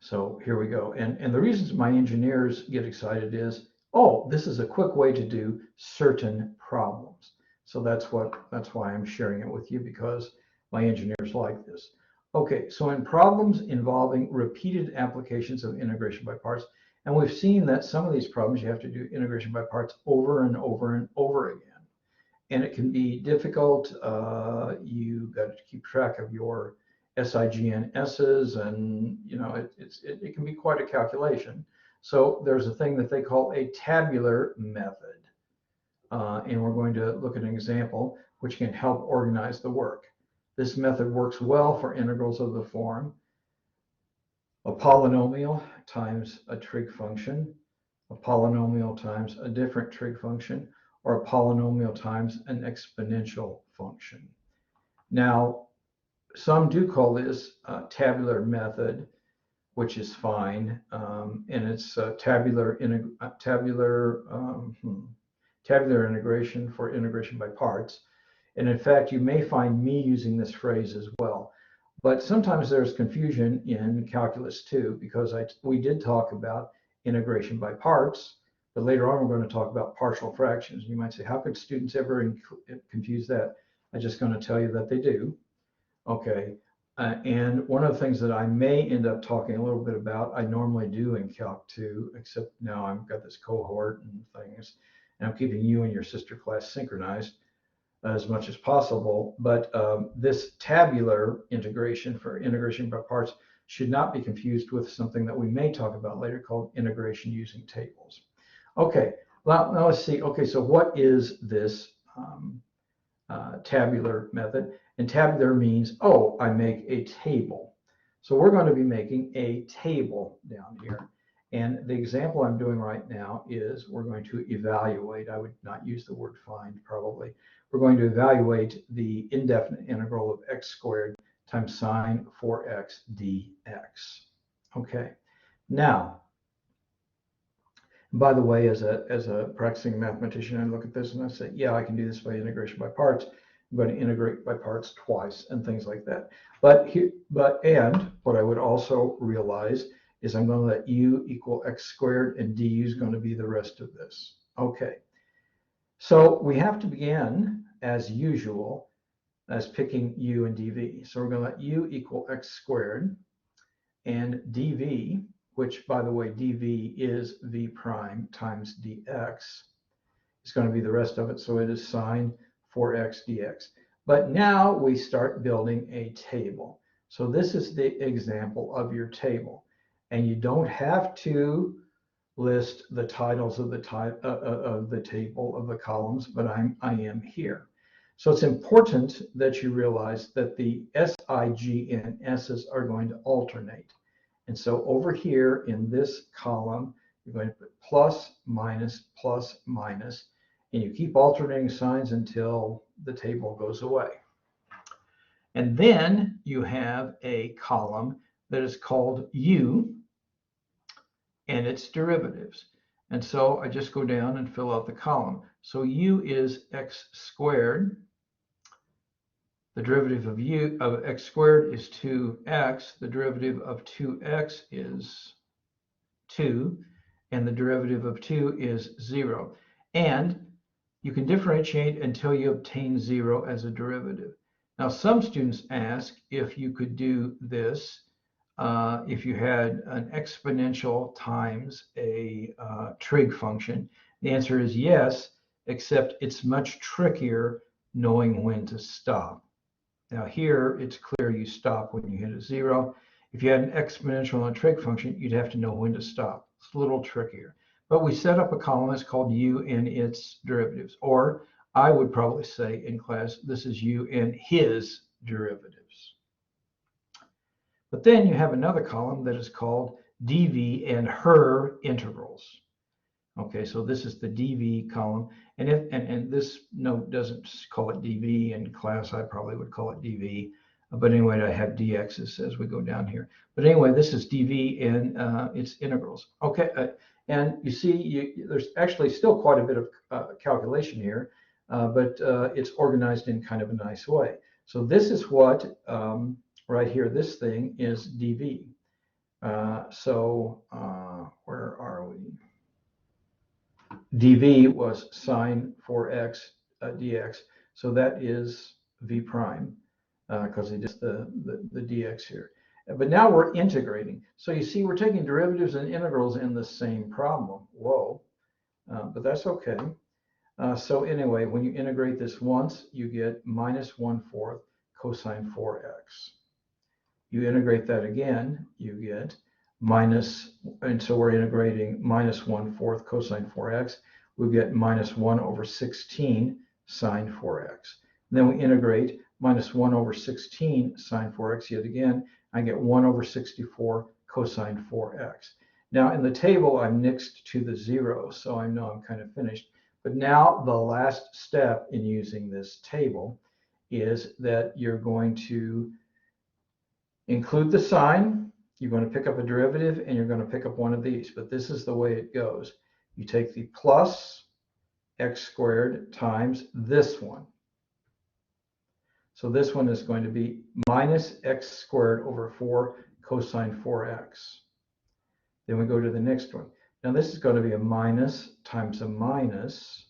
so here we go. And the reasons my engineers get excited is, oh, this is a quick way to do certain problems. So that's why I'm sharing it with you, because my engineers like this. Okay, so in problems involving repeated applications of integration by parts, And we've seen that some of these problems you have to do integration by parts over and over and over again. And it can be difficult. You got to keep track of your SIGNS's, and you know it can be quite a calculation. So there's a thing that they call a tabular method, and we're going to look at an example which can help organize the work. This method works well for integrals of the form a polynomial times a trig function, a polynomial times a different trig function, or a polynomial times an exponential function. Now, some do call this tabular method, which is fine, and it's tabular integration for integration by parts. And in fact, you may find me using this phrase as well. But sometimes there's confusion in calculus too, because we did talk about integration by parts, but later on we're going to talk about partial fractions. You might say, how could students ever confuse that? I'm just going to tell you that they do. Okay, and one of the things that I may end up talking a little bit about, I normally do in Calc 2, except now I've got this cohort and things, and I'm keeping you and your sister class synchronized as much as possible. But this tabular integration for integration by parts should not be confused with something that we may talk about later called integration using tables. Okay, now let's see. Okay, so what is this tabular method? And tabular means, oh, I make a table. So we're going to be making a table down here. And the example I'm doing right now is we're going to evaluate. I would not use the word find probably. We're going to evaluate the indefinite integral of x squared times sine 4x dx. Okay. Now, by the way, as a practicing mathematician, I look at this and I say, yeah, I can do this by integration by parts. I'm going to integrate by parts twice and things like that. And what I would also realize is I'm going to let u equal x squared, and du is going to be the rest of this. Okay. So we have to begin, as usual, as picking u and dv. So we're going to let u equal x squared, and dv, which, by the way, dv is v prime times dx, is going to be the rest of it. So it is sine 4x dx. But now we start building a table. So this is the example of your table. And you don't have to list the titles of the table of the columns, but I am here. So it's important that you realize that the SIG and S's are going to alternate. And so over here in this column, you're going to put plus, minus, and you keep alternating signs until the table goes away. And then you have a column that is called u and its derivatives. And so I just go down and fill out the column. So u is x squared. The derivative of u of x squared is 2x. The derivative of 2x is 2. And the derivative of 2 is 0. And you can differentiate until you obtain 0 as a derivative. Now, some students ask if you could do this if you had an exponential times a trig function. The answer is yes, except it's much trickier knowing when to stop. Now here, it's clear you stop when you hit a 0. If you had an exponential and a trig function, you'd have to know when to stop. It's a little trickier. But we set up a column that's called u and its derivatives. Or I would probably say in class, this is u and his derivatives. But then you have another column that is called dv and her integrals. Okay, so this is the dv column. And this note doesn't call it dv. In class, I probably would call it dv. But anyway, I have dx's as we go down here. But anyway, this is dv and its integrals. Okay, and you see there's actually still quite a bit of calculation here, but it's organized in kind of a nice way. So this is what, right here, this thing is dv. Where are we? dv was sine 4x dx. So that is v prime, because it is the dx here. But now we're integrating. So you see, we're taking derivatives and integrals in the same problem. Whoa, but that's okay. So anyway, when you integrate this once, you get minus 1/4 cosine 4x. You integrate that again, you get minus, and so we're integrating minus 1/4 cosine 4x. We get minus 1 over 16 sine 4x. And then we integrate minus 1 over 16 sine 4x yet again. I get 1 over 64 cosine 4x. Now in the table, I'm next to the 0, so I know I'm kind of finished. But now the last step in using this table is that you're going to include the sign. You're going to pick up a derivative, and you're going to pick up one of these. But this is the way it goes. You take the plus x squared times this one. So this one is going to be minus x squared over 4 cosine 4x. Then we go to the next one. Now this is going to be a minus times a minus.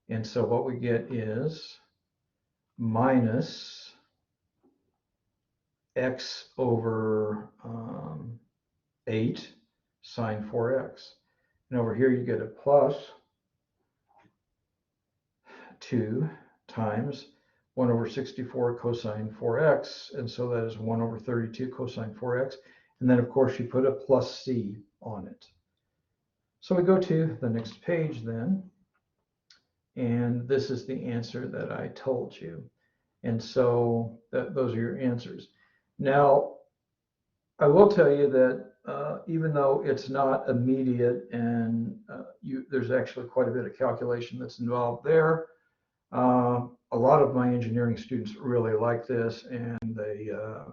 And so what we get is minus x over 8 sine 4x. And over here you get a plus 2 times 1 over 64 cosine 4x, and so that is 1 over 32 cosine 4x. And then, of course, you put a plus c on it. So we go to the next page then, and this is the answer that I told you. And so those are your answers. Now, I will tell you that even though it's not immediate and there's actually quite a bit of calculation that's involved there, a lot of my engineering students really like this, and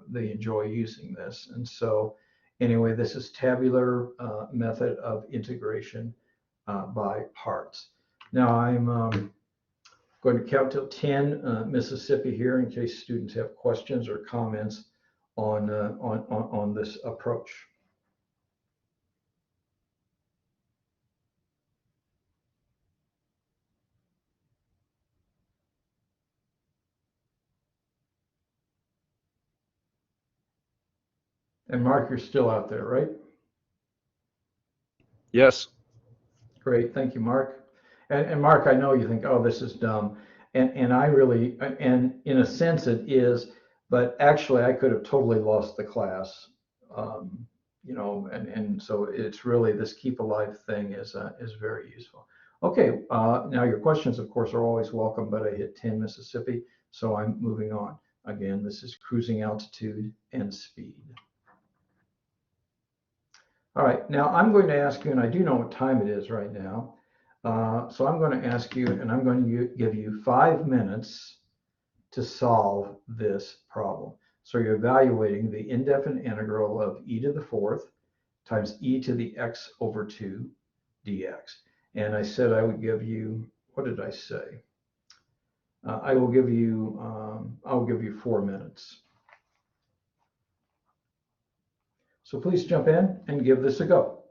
they enjoy using this. And so anyway, this is tabular method of integration by parts. Now I'm going to count till 10 Mississippi here in case students have questions or comments on this approach. And Mark, you're still out there, right?
Yes.
Great, thank you, Mark. And Mark, I know you think, oh, this is dumb. And I really, and in a sense it is, but actually I could have totally lost the class. You know, and so it's really, this keep alive thing is very useful. Okay, now your questions, of course, are always welcome, but I hit 10 Mississippi, so I'm moving on. Again, this is cruising altitude and speed. All right, now I'm going to ask you, and I do know what time it is right now, so I'm going to ask you, and I'm going to give you 5 minutes to solve this problem. So you're evaluating the indefinite integral of e to the 4th times e to the x over 2 dx. And I said I would give you, what did I say? I'll give you 4 minutes. So please jump in and give this a go.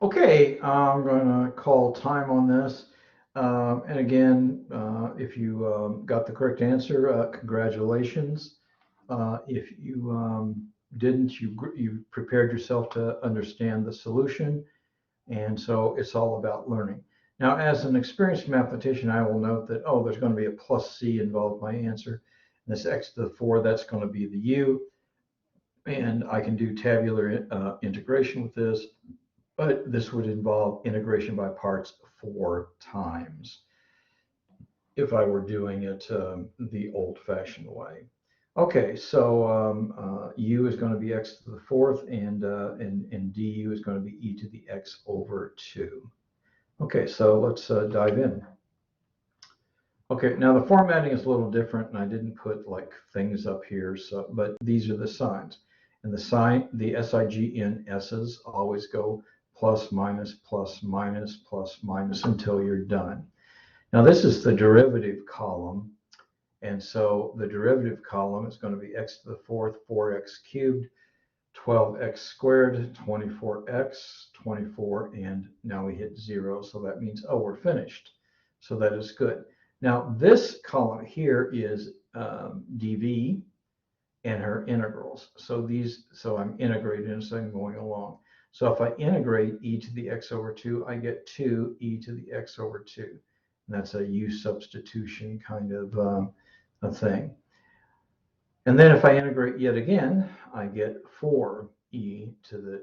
Okay, I'm going to call time on this. And again, if you got the correct answer, congratulations. If you didn't, you prepared yourself to understand the solution. And so it's all about learning. Now, as an experienced mathematician, I will note that, oh, there's going to be a plus C involved in my answer. And this x to the 4, that's going to be the u. And I can do tabular integration with this, but this would involve integration by parts 4 times if I were doing it the old-fashioned way. Okay, so u is going to be x to the 4th, and du is going to be e to the x over 2. Okay, so let's dive in. Okay, now the formatting is a little different, and I didn't put like things up here, so but these are the signs. And the sign, the SIG in S's always go plus, minus, plus, minus, plus, minus until you're done. Now this is the derivative column, and so the derivative column is going to be x to the 4th, 4x cubed, 12x squared, 24x, 24, and now we hit 0, so that means, oh, we're finished. So that is good. Now this column here is dv and her integrals. So I'm integrating, so I'm going along. So if I integrate e to the x over 2, I get 2 e to the x over 2. And that's a u substitution kind of a thing. And then if I integrate yet again, I get 4 e to the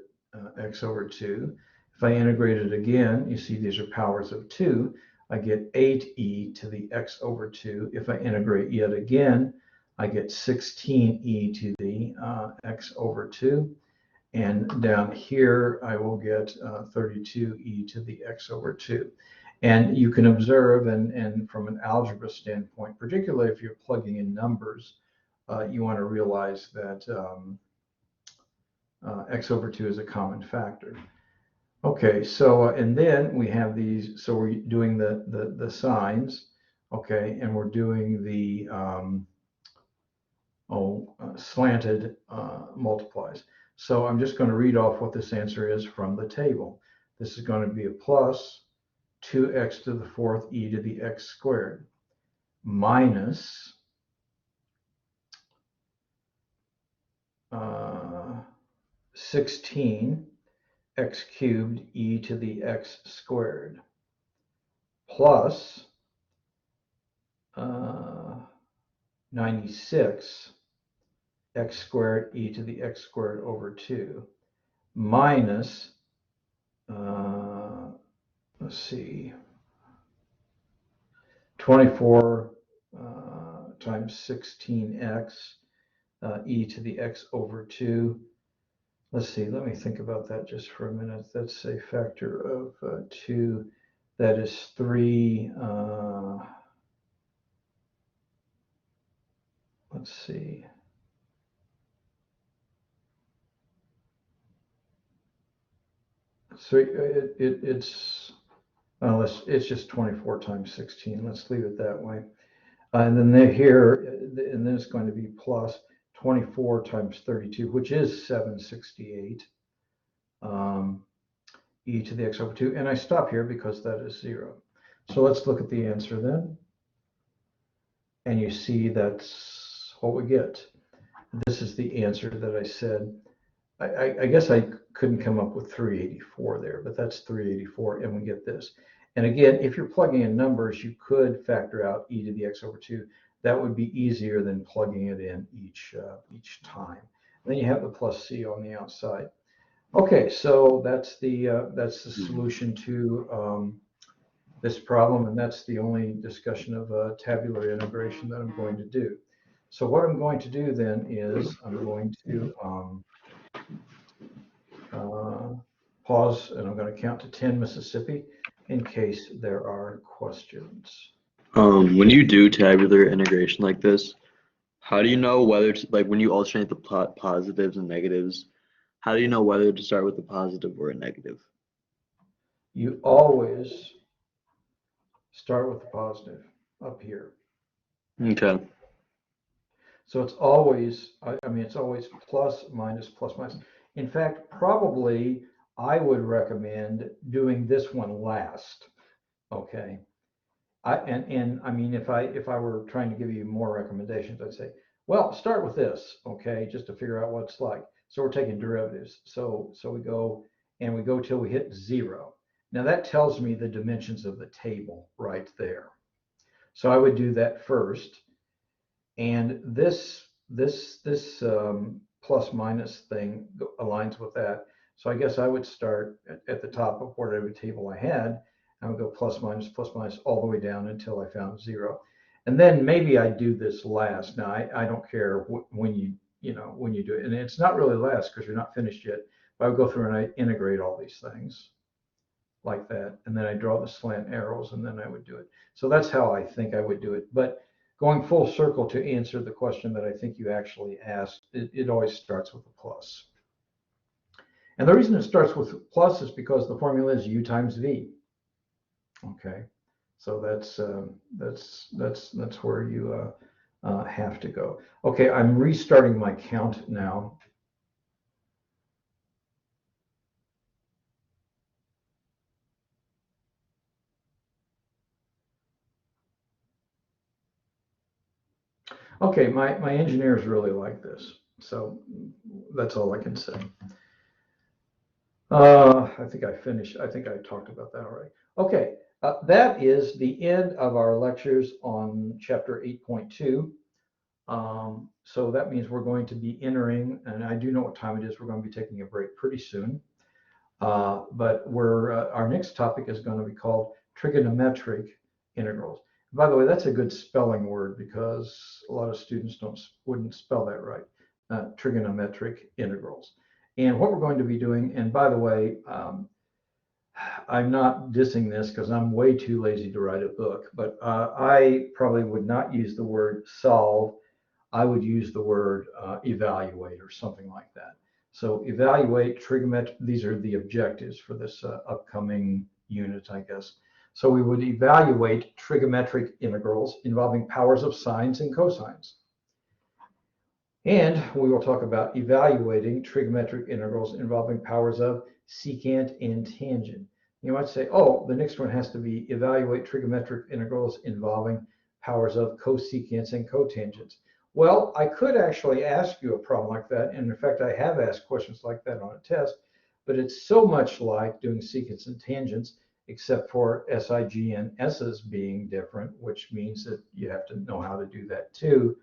x over 2. If I integrate it again, you see these are powers of 2. I get 8e to the x over 2. If I integrate yet again, I get 16e to the x over 2. And down here, I will get 32e to the x over 2. And you can observe, and from an algebra standpoint, particularly if you're plugging in numbers, you want to realize that x over 2 is a common factor. Okay, so and then we have these, so we're doing the signs, okay, and we're doing the slanted multiplies. So I'm just going to read off what this answer is from the table. This is going to be a plus 2x to the 4th e to the x squared minus 16 x cubed e to the x squared plus 96 x squared e to the x squared over 2 minus, let's see, 24 times 16x e to the x over 2. Let's see, let me think about that just for a minute. That's a factor of 2. That is 3. Let's see. So it's just 24 times 16. Let's leave it that way. And then here, and then it's going to be plus 24 times 32, which is 768 e to the x over 2. And I stop here because that is 0. So let's look at the answer then. And you see that's what we get. This is the answer that I said. I guess I couldn't come up with 384 there, but that's 384, and we get this. And again, if you're plugging in numbers, you could factor out e to the x over 2. That would be easier than plugging it in each time. And then you have the plus c on the outside. Okay, so that's the solution to this problem, and that's the only discussion of tabular integration that I'm going to do. So what I'm going to do then is I'm going to pause, and I'm going to count to 10 Mississippi in case there are questions.
When you do tabular integration like this, how do you know whether to, like when you alternate the positives and negatives, how do you know whether to start with a positive or a negative?
You always start with the positive up here.
Okay.
So it's always, I mean, it's always plus, minus, plus, minus. In fact, probably I would recommend doing this one last. Okay. And I mean, if I were trying to give you more recommendations, I'd say, well, start with this, okay, just to figure out what it's like. So we're taking derivatives. So we go till we hit 0. Now that tells me the dimensions of the table right there. So I would do that first. And this plus minus thing aligns with that. So I guess I would start at the top of whatever table I had. I would go plus minus all the way down until I found 0. And then maybe I do this last. Now I don't care when you do it. And it's not really last because you're not finished yet. But I would go through and I integrate all these things like that. And then I draw the slant arrows and then I would do it. So that's how I think I would do it. But going full circle to answer the question that I think you actually asked, it always starts with a plus. And the reason it starts with plus is because the formula is u times v. Okay, so that's where you have to go. Okay, I'm restarting my count now. Okay, my engineers really like this, so that's all I can say. I think I finished. I think I talked about that already. Okay, that is the end of our lectures on chapter 8.2. So that means we're going to be entering, and I do know what time it is. We're going to be taking a break pretty soon. But our next topic is going to be called trigonometric integrals. By the way, that's a good spelling word because a lot of students wouldn't spell that right. Trigonometric integrals. And what we're going to be doing, and by the way, I'm not dissing this because I'm way too lazy to write a book, but I probably would not use the word solve. I would use the word evaluate or something like that. So evaluate trigonometric, these are the objectives for this upcoming unit, I guess. So we would evaluate trigonometric integrals involving powers of sines and cosines. And we will talk about evaluating trigonometric integrals involving powers of secant and tangent. You might say, oh, the next one has to be evaluate trigonometric integrals involving powers of cosecants and cotangents. Well, I could actually ask you a problem like that. And in fact, I have asked questions like that on a test, but it's so much like doing secants and tangents, except for SIG and S's being different, which means that you have to know how to do that too,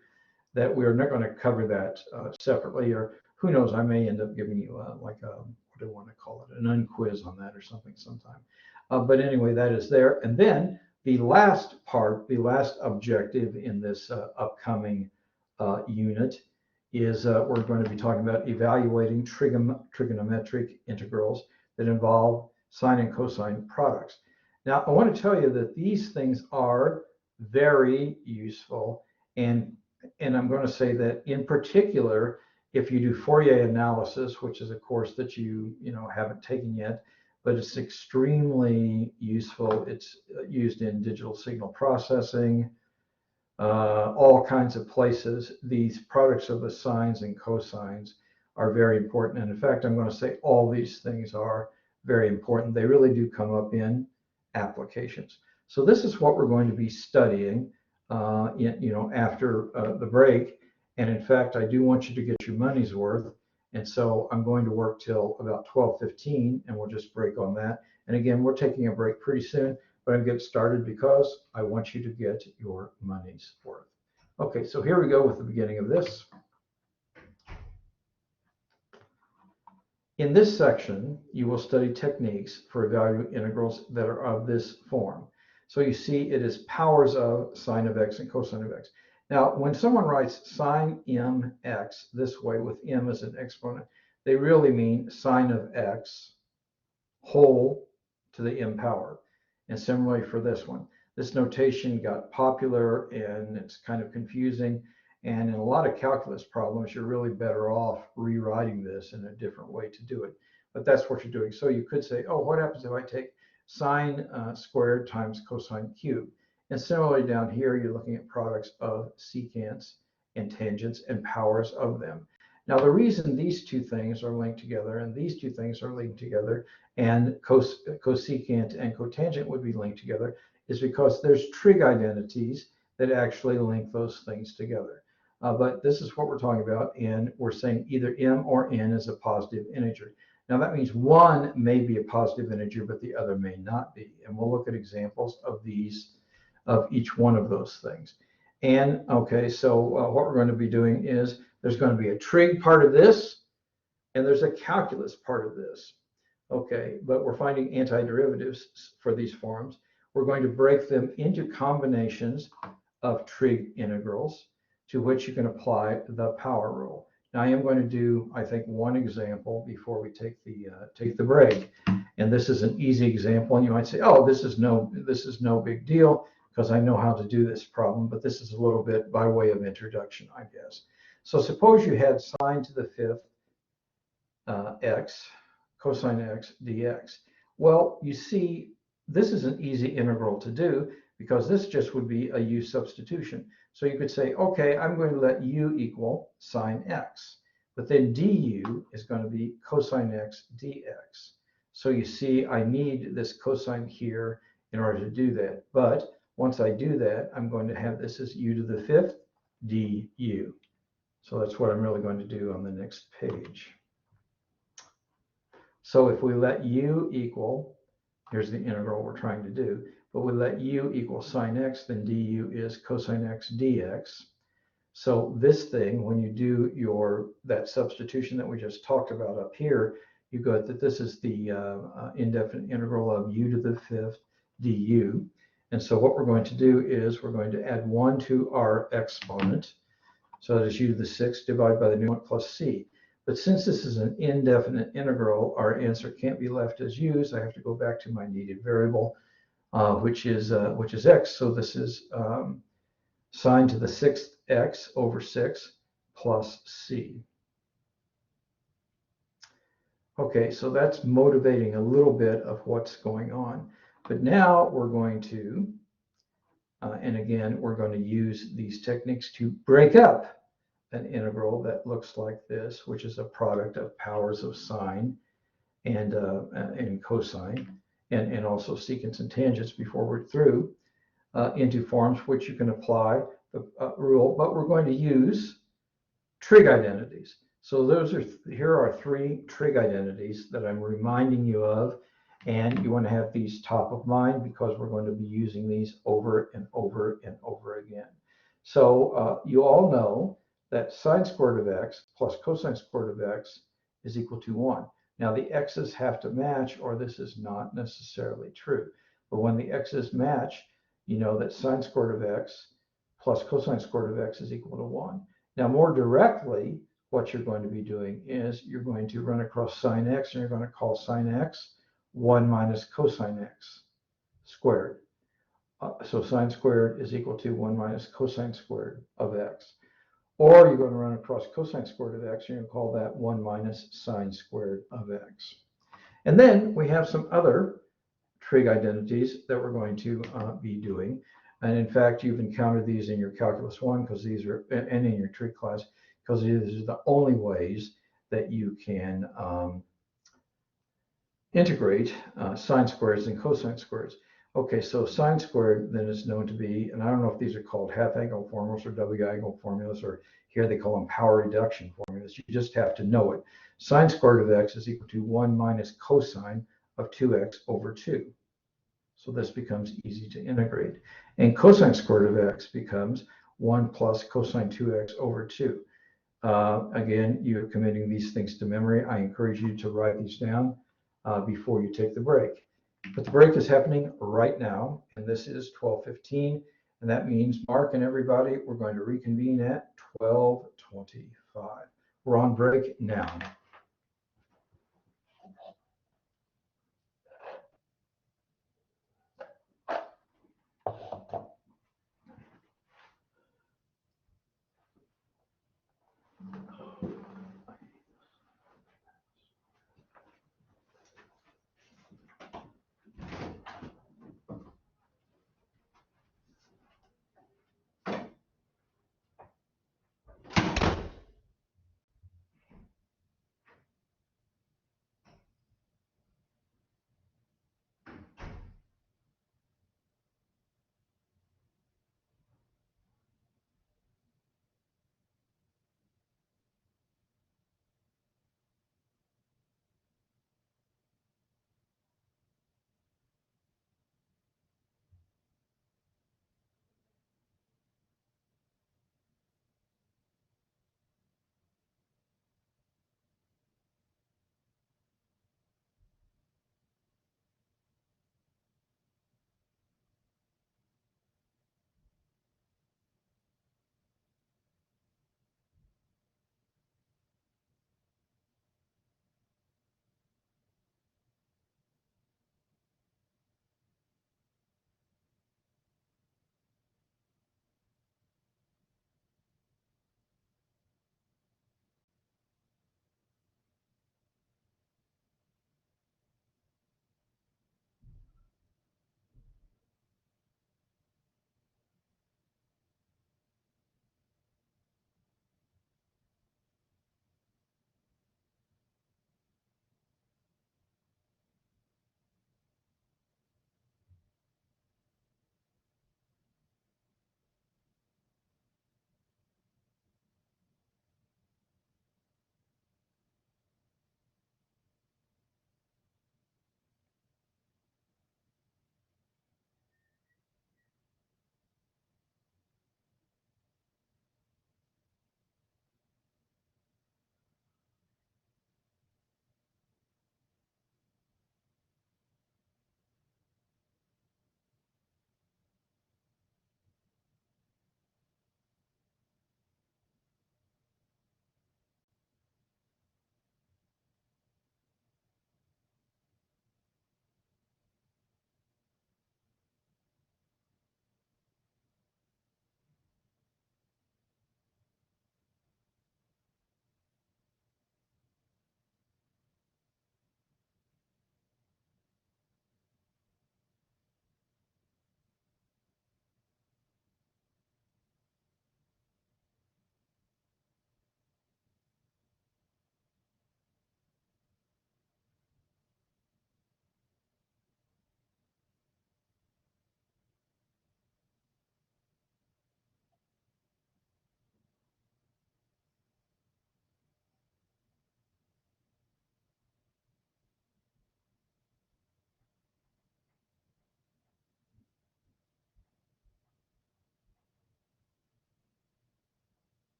that we're not going to cover that separately, or who knows, I may end up giving you what do I want to call it, an unquiz on that or something sometime. But anyway, that is there. And then the last part, the last objective in this upcoming unit is we're going to be talking about evaluating trigonometric integrals that involve sine and cosine products. Now, I want to tell you that these things are very useful, and I'm going to say that in particular, if you do Fourier analysis, which is a course that you haven't taken yet, but it's extremely useful. It's used in digital signal processing, all kinds of places. These products of the sines and cosines are very important. And in fact, I'm going to say all these things are very important. They really do come up in applications. So this is what we're going to be studying after the break. And in fact, I do want you to get your money's worth. And so I'm going to work till about 12:15, and we'll just break on that. And again, we're taking a break pretty soon, but I'm getting started because I want you to get your money's worth. Okay, so here we go with the beginning of this. In this section, you will study techniques for evaluating integrals that are of this form. So you see it is powers of sine of x and cosine of x. Now, when someone writes sine mx this way with m as an exponent, they really mean sine of x whole to the m power. And similarly for this one, this notation got popular and it's kind of confusing. And in a lot of calculus problems, you're really better off rewriting this in a different way to do it. But that's what you're doing. So you could say, oh, what happens if I take sine squared times cosine cubed? And similarly down here, you're looking at products of secants and tangents and powers of them. Now, the reason these two things are linked together and these two things are linked together and cosecant and cotangent would be linked together is because there's trig identities that actually link those things together. But this is what we're talking about, and we're saying either m or n is a positive integer. Now that means one may be a positive integer, but the other may not be. And we'll look at examples of these, of each one of those things. And okay, so what we're going to be doing is there's going to be a trig part of this, and there's a calculus part of this. Okay, but we're finding antiderivatives for these forms. We're going to break them into combinations of trig integrals to which you can apply the power rule. Now I am going to do, I think, one example before we take the break. And this is an easy example, and you might say, oh, this is no big deal because I know how to do this problem, but this is a little bit by way of introduction, I guess. So suppose you had sine to the fifth x cosine x dx. Well, you see, this is an easy integral to do because this just would be a u substitution. So you could say, okay, I'm going to let u equal sine x, but then du is going to be cosine x dx. So you see, I need this cosine here in order to do that. But once I do that, I'm going to have this as u to the fifth du. So that's what I'm really going to do on the next page. So if we let u equal, here's the integral we're trying to do, but we let u equal sine x, then du is cosine x dx. So this thing, when you do that substitution that we just talked about up here, you got that this is the indefinite integral of u to the fifth du. And so what we're going to do is we're going to add 1 to our exponent. So that is u to the sixth divided by the new one plus c. But since this is an indefinite integral, our answer can't be left as u, so I have to go back to my needed variable, which is x. So this is sine to the sixth x over 6 plus c. Okay, so that's motivating a little bit of what's going on. But now we're going to, and again, we're going to use these techniques to break up an integral that looks like this, which is a product of powers of sine and cosine, and also secants and tangents before we're through, into forms which you can apply the rule, but we're going to use trig identities. So here are 3 trig identities that I'm reminding you of, and you want to have these top of mind because we're going to be using these over and over and over again. So you all know that sine squared of x plus cosine squared of x is equal to 1. Now the x's have to match, or this is not necessarily true. But when the x's match, you know that sine squared of x plus cosine squared of x is equal to 1. Now more directly, what you're going to be doing is you're going to run across sine x, and you're going to call sine x 1 minus cosine x squared. So sine squared is equal to 1 minus cosine squared of x. Or you're going to run across cosine squared of x, and you're going to call that 1 minus sine squared of x. And then we have some other trig identities that we're going to be doing. And in fact, you've encountered these in your Calculus 1 because these are, and in your trig class, because these are the only ways that you can integrate sine squares and cosine squares. Okay, so sine squared then is known to be, and I don't know if these are called half-angle formulas or double-angle formulas, or here they call them power reduction formulas. You just have to know it. Sine squared of x is equal to 1 minus cosine of 2x over 2. So this becomes easy to integrate. And cosine squared of x becomes 1 plus cosine 2x over 2. Again, you're committing these things to memory. I encourage you to write these down before you take the break. But the break is happening right now, and this is 12:15, and that means Mark and everybody, we're going to reconvene at 12:25. We're on break now.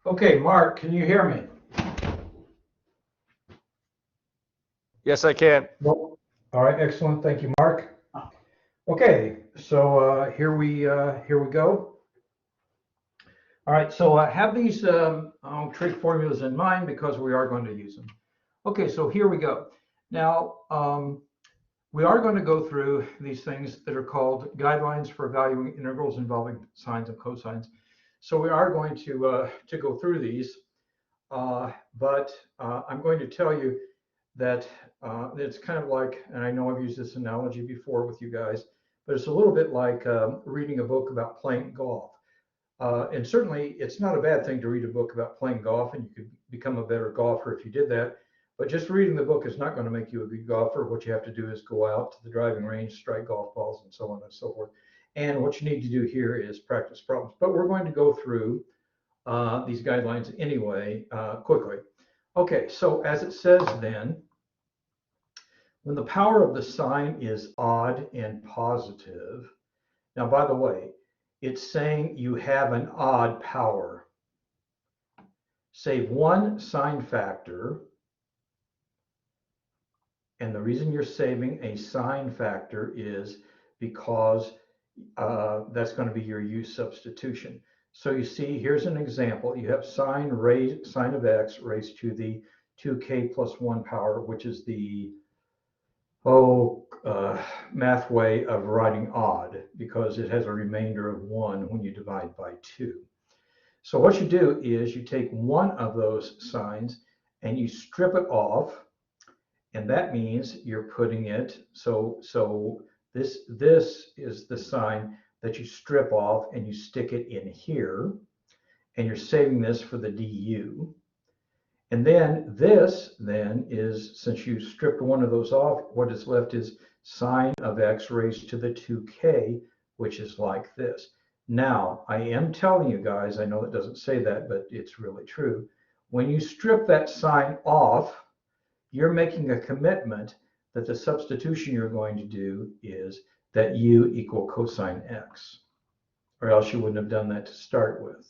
Okay, Mark, can you hear me?
Yes, I can.
Well, all right, excellent. Thank you, Mark. Okay, so here we go. All right, so have these trig formulas in mind because we are going to use them. Okay, so here we go. Now, we are going to go through these things that are called guidelines for evaluating integrals involving sines and cosines. So we are going to go through these, but I'm going to tell you that it's kind of like, and I know I've used this analogy before with you guys, but it's a little bit like reading a book about playing golf. And certainly it's not a bad thing to read a book about playing golf, and you could become a better golfer if you did that. But just reading the book is not going to make you a good golfer. What you have to do is go out to the driving range, strike golf balls, and so on and so forth. And what you need to do here is practice problems. But we're going to go through these guidelines anyway quickly. Okay, so as it says then, when the power of the sign is odd and positive, now by the way, it's saying you have an odd power. Save one sign factor, and the reason you're saving a sign factor is because that's going to be your use substitution. So you see, here's an example. You have sine of x raised to the 2k plus 1 power, which is the math way of writing odd, because it has a remainder of 1 when you divide by 2. So what you do is you take one of those signs and you strip it off, and that means you're putting it, so this is the sign that you strip off and you stick it in here, and you're saving this for the du. And then this then is, since you stripped one of those off, what is left is sine of x raised to the 2k, which is like this. Now, I am telling you guys, I know it doesn't say that, but it's really true. When you strip that sign off, you're making a commitment that the substitution you're going to do is that u equal cosine x, or else you wouldn't have done that to start with.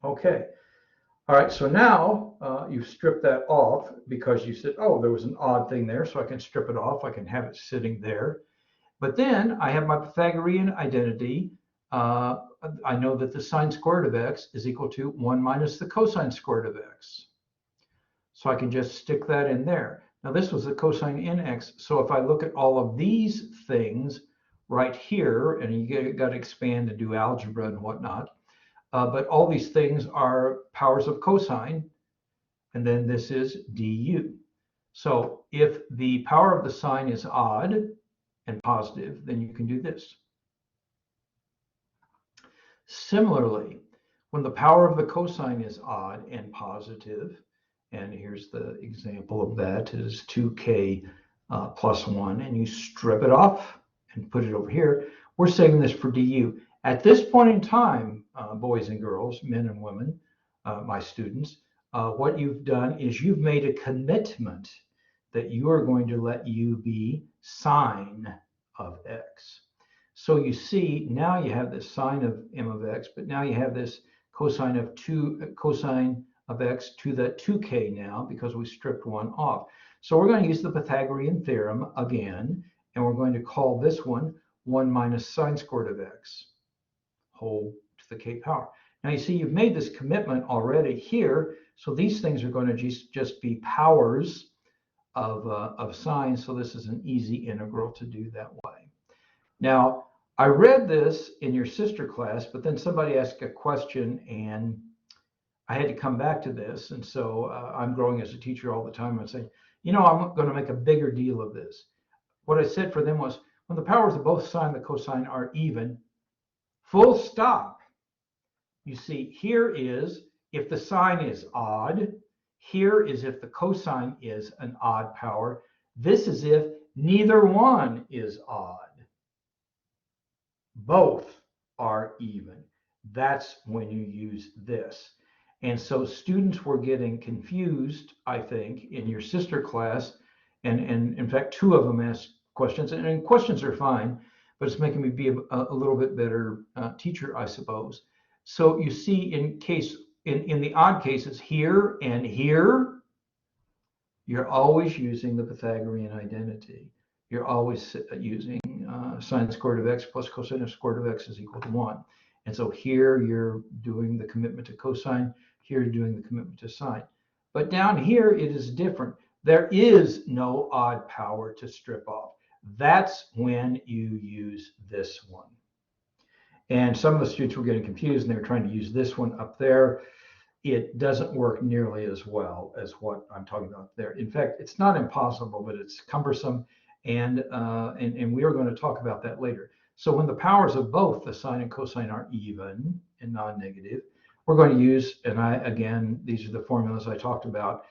Okay. All right, so now you've stripped that off because you said, oh, there was an odd thing there, so I can strip it off. I can have it sitting there. But then I have my Pythagorean identity. I know that the sine squared of x is equal to 1 minus the cosine squared of x. So I can just stick that in there. Now this was the cosine in x. So if I look at all of these things right here, and you got to expand and do algebra and whatnot, but all these things are powers of cosine, and then this is du. So if the power of the sign is odd and positive, then you can do this. Similarly, when the power of the cosine is odd and positive, and here's the example of that, is 2k plus 1, and you strip it off and put it over here, we're saving this for du. At this point in time, boys and girls, men and women, my students, what you've done is you've made a commitment that you are going to let u be sine of x. So you see, now you have this sine of m of x, but now you have this cosine of x to the 2k now, because we stripped one off. So we're going to use the Pythagorean theorem again, and we're going to call this one 1 minus sine squared of x whole to the k power. Now you see, you've made this commitment already here, so these things are going to just be powers of sine, so this is an easy integral to do that way. Now, I read this in your sister class, but then somebody asked a question and I had to come back to this, and so I'm growing as a teacher all the time. I'm saying, you know, I'm going to make a bigger deal of this. What I said for them was, when the powers of both sine and cosine are even, full stop. You see, here is if the sine is odd. Here is if the cosine is an odd power. This is if neither one is odd. Both are even. That's when you use this. And so students were getting confused, I think, in your sister class. And in fact, 2 of them asked questions. And questions are fine, but it's making me be a little bit better teacher, I suppose. So you see, in case in the odd cases here and here, you're always using the Pythagorean identity. You're always using sine squared of x plus cosine squared of x is equal to 1. And so here you're doing the commitment to cosine, here you're doing the commitment to sine. But down here it is different. There is no odd power to strip off. That's when you use this one. And some of the students were getting confused and they were trying to use this one up there. It doesn't work nearly as well as what I'm talking about there. In fact, it's not impossible, but it's cumbersome. And we are going to talk about that later. So when the powers of both the sine and cosine are even and non-negative, we're going to use, and again, these are the formulas I talked about,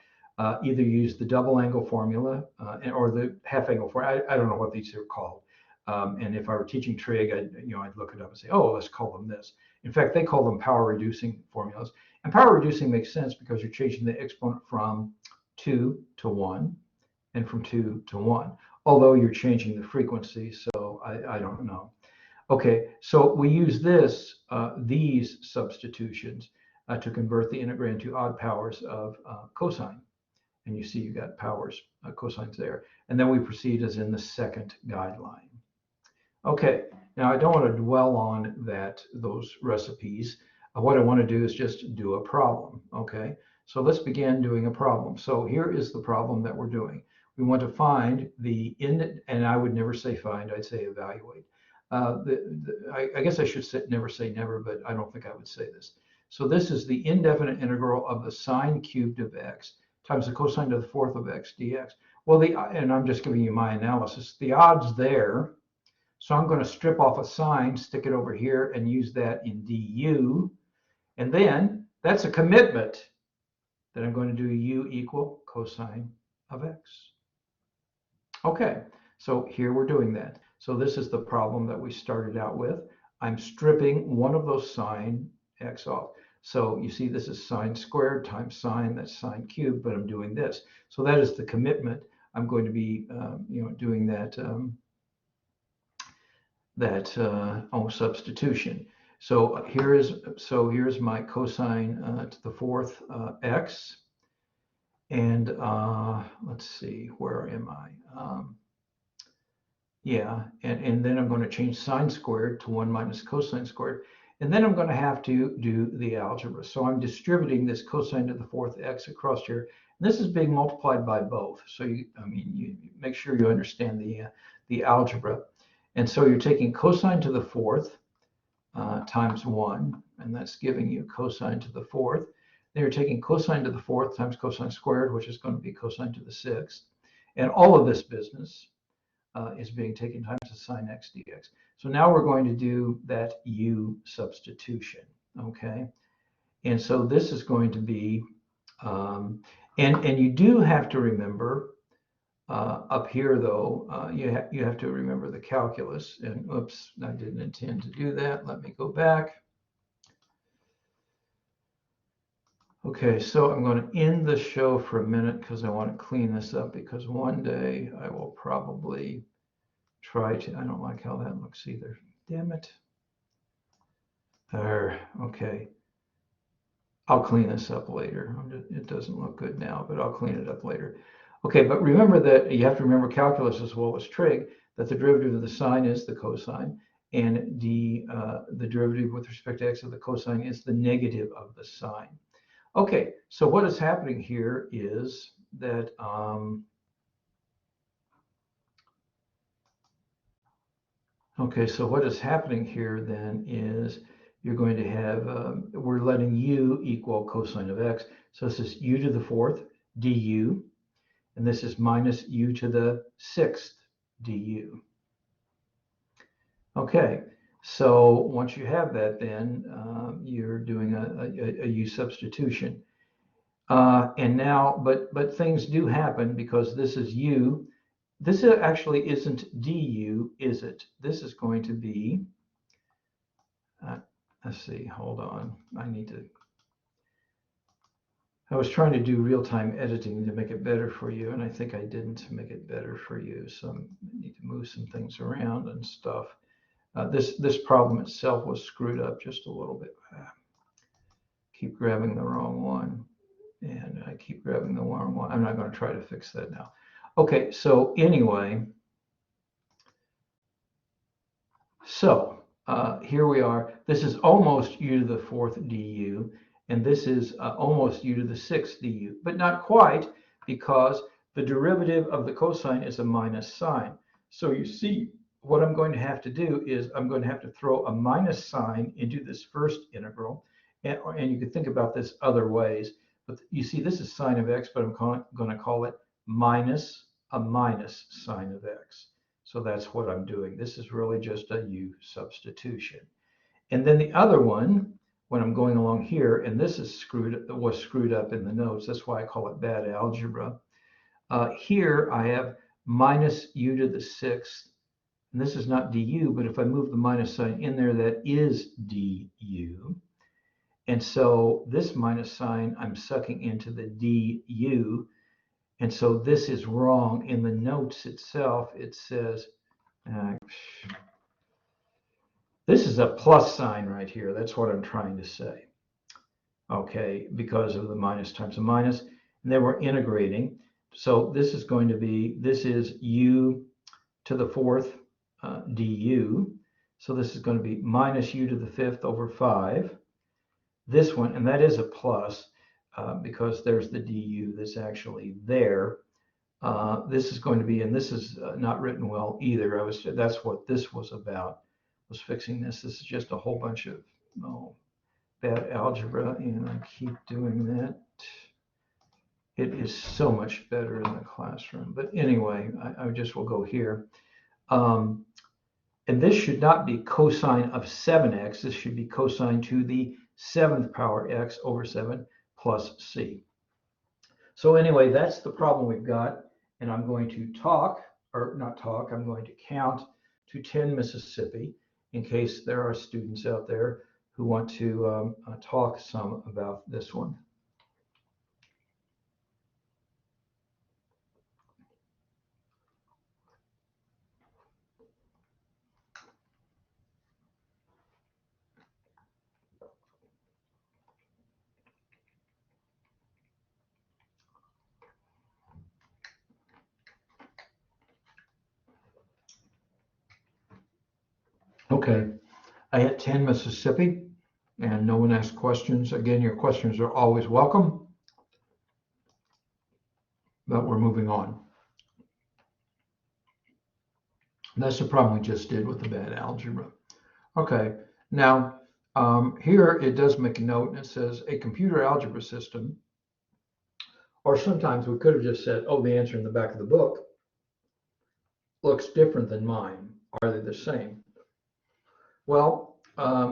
either use the double angle formula or the half angle formula. I don't know what these are called. And if I were teaching trig, I'd look it up and say, oh, let's call them this. In fact, they call them power reducing formulas. And power reducing makes sense because you're changing the exponent from 2 to 1 and from 2 to 1, although you're changing the frequency, so I don't know. Okay, so we use these substitutions to convert the integrand to odd powers of cosine. And you see you got powers, cosines there. And then we proceed as in the second guideline. Okay, now I don't want to dwell on those recipes. What I want to do is just do a problem, okay? So let's begin doing a problem. So here is the problem that we're doing. We want to find and I would never say find, I'd say evaluate. I guess I should never say never, but I don't think I would say this. So this is the indefinite integral of the sine cubed of x times the cosine to the fourth of x dx. Well, and I'm just giving you my analysis. The odds there, so I'm going to strip off a sine, stick it over here, and use that in du. And then that's a commitment that I'm going to do u equal cosine of x. Okay, so here we're doing that. So this is the problem that we started out with. I'm stripping one of those sine x off. So you see this is sine squared times sine, that's sine cubed, but I'm doing this. So that is the commitment. I'm going to be doing that substitution. So here's my cosine to the fourth x. And let's see, where am I? And then I'm going to change sine squared to 1 minus cosine squared. And then I'm going to have to do the algebra. So I'm distributing this cosine to the fourth x across here. And this is being multiplied by both. So you make sure you understand the algebra. And so you're taking cosine to the fourth times 1, and that's giving you cosine to the fourth. Then you're taking cosine to the fourth times cosine squared, which is going to be cosine to the sixth. And all of this business is being taken times the sine x dx. So now we're going to do that u substitution, okay? And so this is going to be, and you do have to remember, up here though, you have to remember the calculus. And oops, I didn't intend to do that. Let me go back. Okay, so I'm going to end the show for a minute because I want to clean this up, because one day I will probably try to, I don't like how that looks either. Damn it. Okay. I'll clean this up later. It doesn't look good now, but I'll clean it up later. Okay, but remember that you have to remember calculus as well as trig, that the derivative of the sine is the cosine, and the derivative with respect to x of the cosine is the negative of the sine. Okay, so what is happening here is that okay, so what is happening here then is you're going to have, we're letting u equal cosine of x. So this is u to the fourth du, and this is minus u to the sixth du. Okay, so once you have that, then you're doing a u substitution. And now, but things do happen because this is u. This actually isn't du, is it? This is going to be, let's see, hold on. I was trying to do real-time editing to make it better for you, and I think I didn't make it better for you. So I need to move some things around and stuff. This problem itself was screwed up just a little bit. keep grabbing the wrong one. And I keep grabbing the wrong one. I'm not going to try to fix that now. Okay, so anyway, so here we are. This is almost u to the 4th du, and this is almost u to the 6th du, but not quite, because the derivative of the cosine is a minus sign. So you see, what I'm going to have to do is I'm going to have to throw a minus sign into this first integral, and you can think about this other ways. But you see, this is sine of x, but I'm going to call it minus a minus sine of x. So that's what I'm doing. This is really just a u substitution. And then the other one, when I'm going along here, and this is was screwed up in the notes, that's why I call it bad algebra. Here I have minus u to the 6th, and this is not du, but if I move the minus sign in there, that is du. And so this minus sign I'm sucking into the du, and so this is wrong. In the notes itself, it says, this is a plus sign right here. That's what I'm trying to say. Okay, because of the minus times a minus. And then we're integrating. So this is going to be, this is u to the 4th du. So this is going to be minus u to the 5th over 5. This one, and that is a plus because there's the du that's actually there. This is going to be, and this is not written well either. That's what this was about, was fixing this. This is just a whole bunch of bad algebra, and I keep doing that. It is so much better in the classroom. But anyway, I just will go here. And this should not be cosine of 7x. This should be cosine to the 7th power x over 7 plus c. So anyway, that's the problem we've got. And I'm going to I'm going to count to 10 Mississippi in case there are students out there who want to talk some about this one. Okay, I hit 10 Mississippi, and no one asked questions. Again, your questions are always welcome, but we're moving on. That's the problem we just did with the bad algebra. Okay, now here it does make a note, and it says a computer algebra system, or sometimes we could have just said, oh, the answer in the back of the book looks different than mine. Are they the same? Well,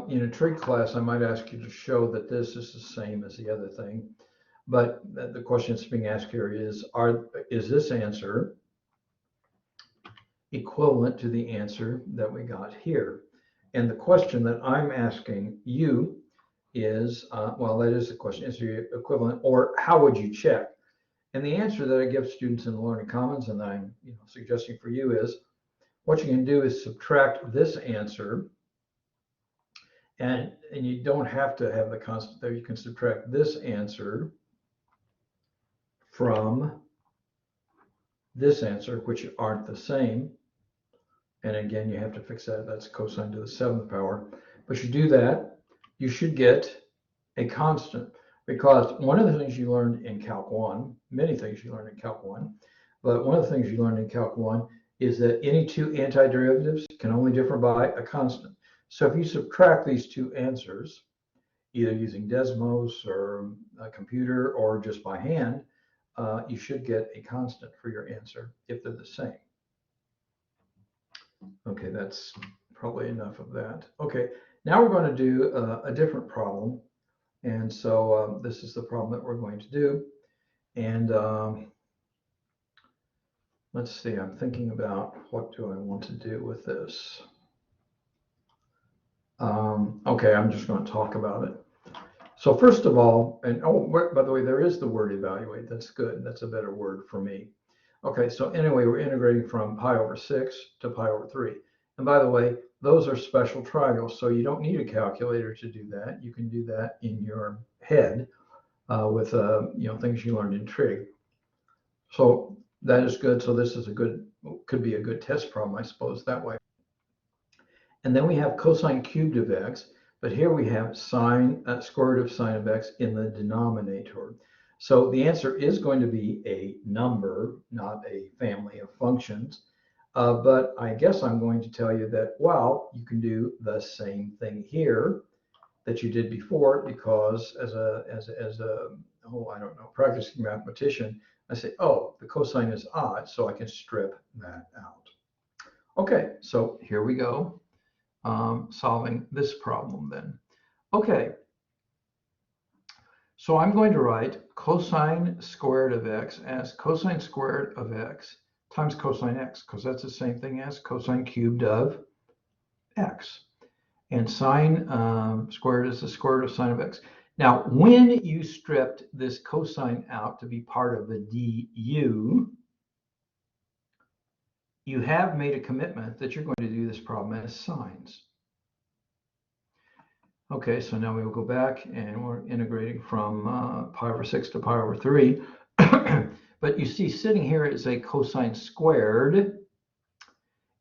in a trig class, I might ask you to show that this is the same as the other thing. But the question that's being asked here is this answer equivalent to the answer that we got here? And the question that I'm asking you is, well, that is the question, is it equivalent, or how would you check? And the answer that I give students in the Learning Commons, and I'm suggesting for you, is what you can do is subtract this answer. And you don't have to have the constant there. You can subtract this answer from this answer, which aren't the same. And again, you have to fix that. That's cosine to the 7th power. But you do that, you should get a constant. Because one of the things you learned in Calc 1, many things you learned in Calc 1, but one of the things you learned in Calc 1 is that any two antiderivatives can only differ by a constant. So if you subtract these two answers, either using Desmos or a computer or just by hand, you should get a constant for your answer if they're the same. Okay, that's probably enough of that. Okay, now we're going to do a different problem. And so this is the problem that we're going to do. And let's see, I'm thinking about what do I want to do with this. Okay, I'm just going to talk about it. So first of all, and by the way, there is the word evaluate. That's good. That's a better word for me. Okay, so anyway, we're integrating from pi over 6 to pi over 3. And by the way, those are special triangles, so you don't need a calculator to do that. You can do that in your head with things you learned in trig. So that is good. So this is could be a good test problem, I suppose, that way. And then we have cosine cubed of x, but here we have sine square root of sine of x in the denominator. So the answer is going to be a number, not a family of functions. But I guess I'm going to tell you that, well, you can do the same thing here that you did before, because as a I don't know, practicing mathematician, I say, oh, the cosine is odd, so I can strip that out. Okay, so here we go, solving this problem then. Okay, so I'm going to write cosine squared of x as cosine squared of x times cosine x, because that's the same thing as cosine cubed of x. And sine squared is the square root of sine of x. Now, when you stripped this cosine out to be part of the du, you have made a commitment that you're going to do this problem as sines. Okay, so now we will go back and we're integrating from pi over 6 to pi over 3. But you see, sitting here is a cosine squared.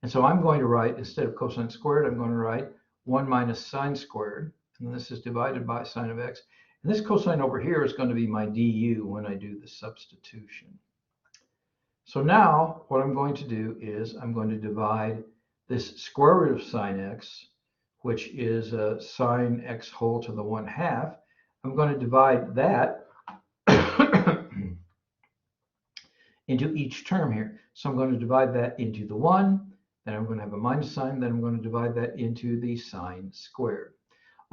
And so I'm going to write, instead of cosine squared, I'm going to write 1 minus sine squared. And this is divided by sine of x. And this cosine over here is going to be my du when I do the substitution. So now what I'm going to do is I'm going to divide this square root of sine x, which is sine x whole to the 1/2. I'm going to divide that into each term here. So I'm going to divide that into the 1, then I'm going to have a minus sign, then I'm going to divide that into the sine squared.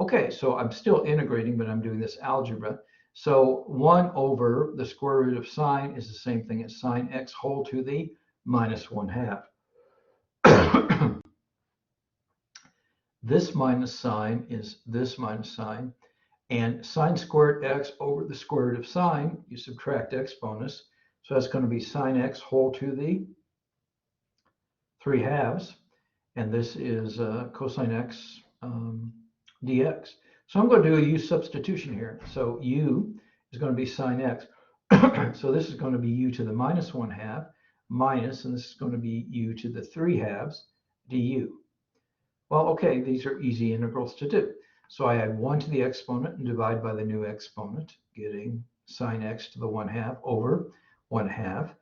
Okay, so I'm still integrating, but I'm doing this algebra. So 1 over the square root of sine is the same thing as sine x whole to the minus 1/2. This minus sign is this minus sign, and sine squared x over the square root of sine, you subtract exponents, so that's going to be sine x whole to the 3/2, and this is cosine x dx. So I'm going to do a u substitution here. So u is going to be sine x. So this is going to be u to the minus 1/2 minus, and this is going to be u to the 3/2 du. Well, okay, these are easy integrals to do. So I add 1 to the exponent and divide by the new exponent, getting sine x to the 1/2 over 1/2.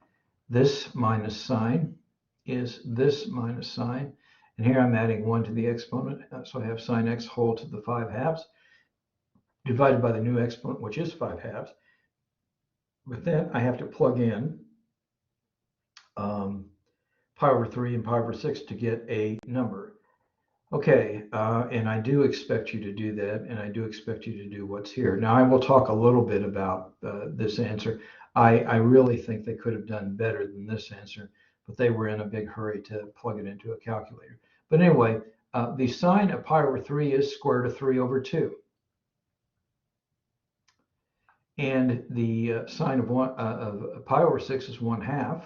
This minus sign is this minus sign. And here I'm adding 1 to the exponent. So I have sine x whole to the 5/2 divided by the new exponent, which is 5/2. But then I have to plug in pi over 3 and pi over 6 to get a number. Okay, and I do expect you to do that, and I do expect you to do what's here. Now, I will talk a little bit about this answer. I really think they could have done better than this answer, but they were in a big hurry to plug it into a calculator. But anyway, the sine of pi over 3 is square root of 3 over 2. And the sine of pi over 6 is 1/2.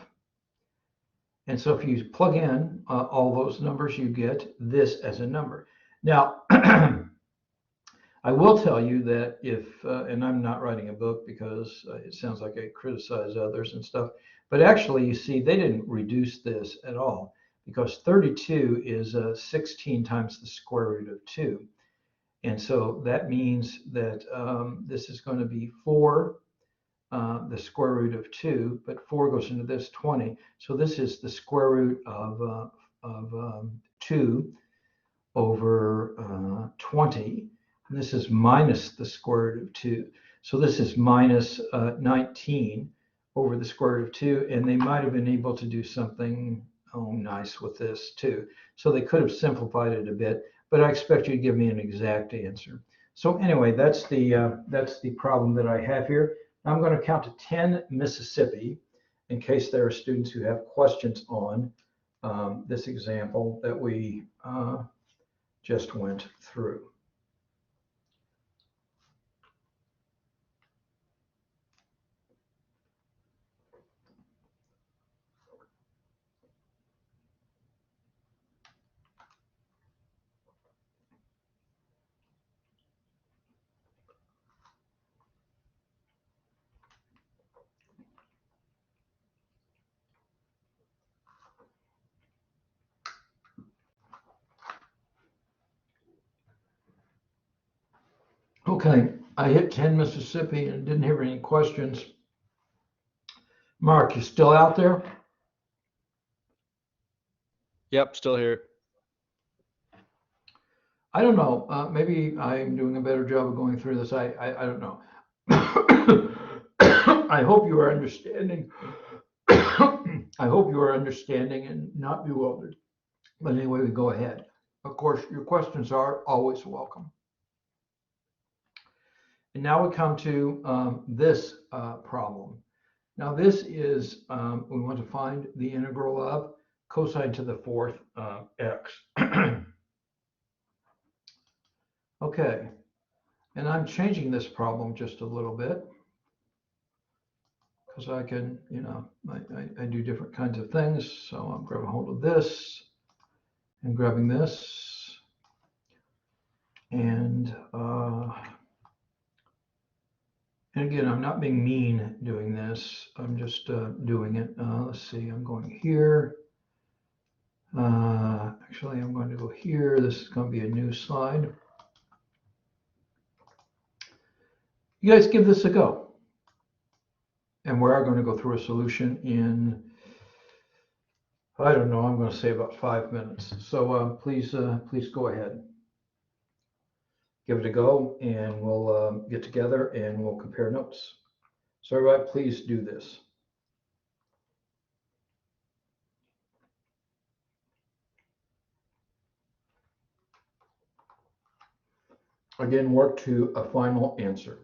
And so if you plug in all those numbers, you get this as a number. Now, I will tell you that if, and I'm not writing a book because it sounds like I criticize others and stuff, but actually, you see, they didn't reduce this at all, because 32 is 16 times the square root of 2. And so that means that this is going to be 4 the square root of 2, but 4 goes into this, 20. So this is the square root of 2 over 20. And this is minus the square root of 2. So this is minus 19 over the square root of 2. And they might have been able to do something nice with this too. So they could have simplified it a bit, but I expect you to give me an exact answer. So anyway, that's the problem that I have here. I'm going to count to 10 Mississippi in case there are students who have questions on this example that we just went through. Okay, I hit 10 Mississippi and didn't hear any questions. Mark, you still out there?
Yep, still here.
I don't know. Maybe I'm doing a better job of going through this. I don't know. I hope you are understanding. I hope you are understanding and not bewildered. But anyway, we go ahead. Of course, your questions are always welcome. And now we come to this problem. Now this is, we want to find the integral of cosine to the fourth x. Okay, and I'm changing this problem just a little bit because I can, you know, I do different kinds of things. So I'm grabbing hold of this and grabbing this. And again, I'm not being mean doing this. I'm just doing it. Let's see, I'm going here. Actually, I'm going to go here. This is going to be a new slide. You guys give this a go. And we are going to go through a solution in, I don't know, I'm going to say about 5 minutes. So please go ahead. Give it a go and we'll get together and we'll compare notes. So everybody, please do this. Again, work to a final answer.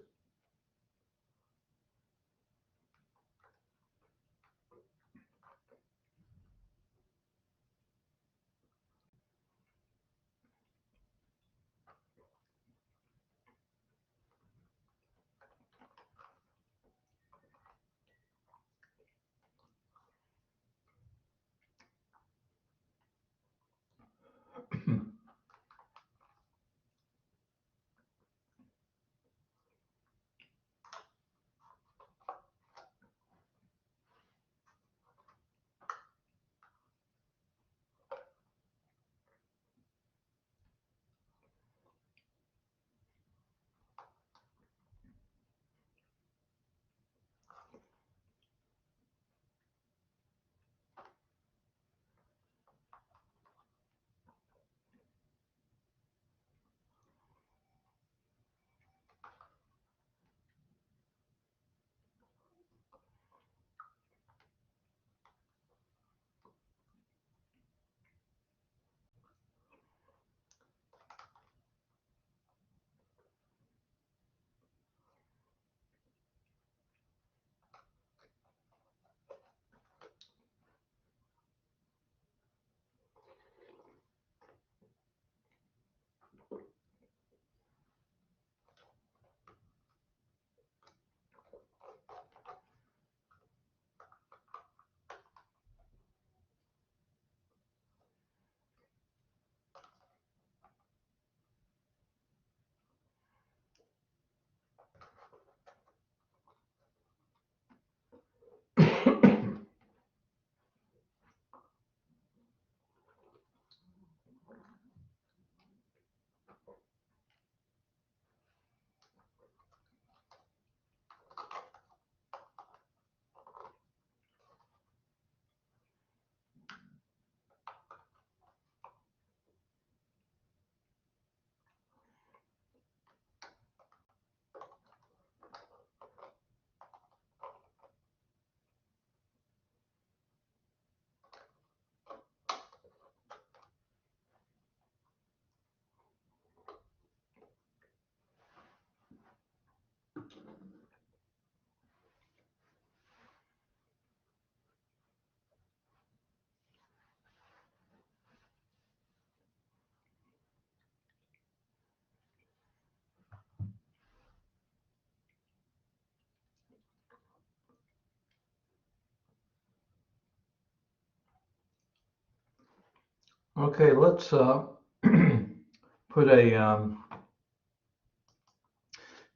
Okay, let's put a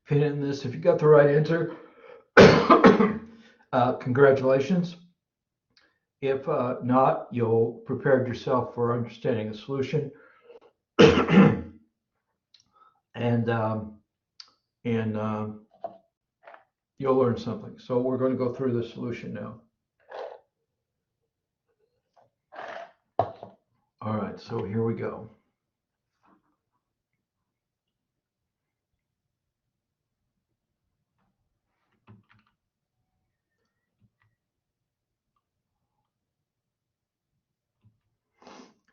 pin in this. If you got the right answer, congratulations. If not, you'll prepare yourself for understanding the solution. And and you'll learn something. So we're going to go through the solution now. All right, so here we go.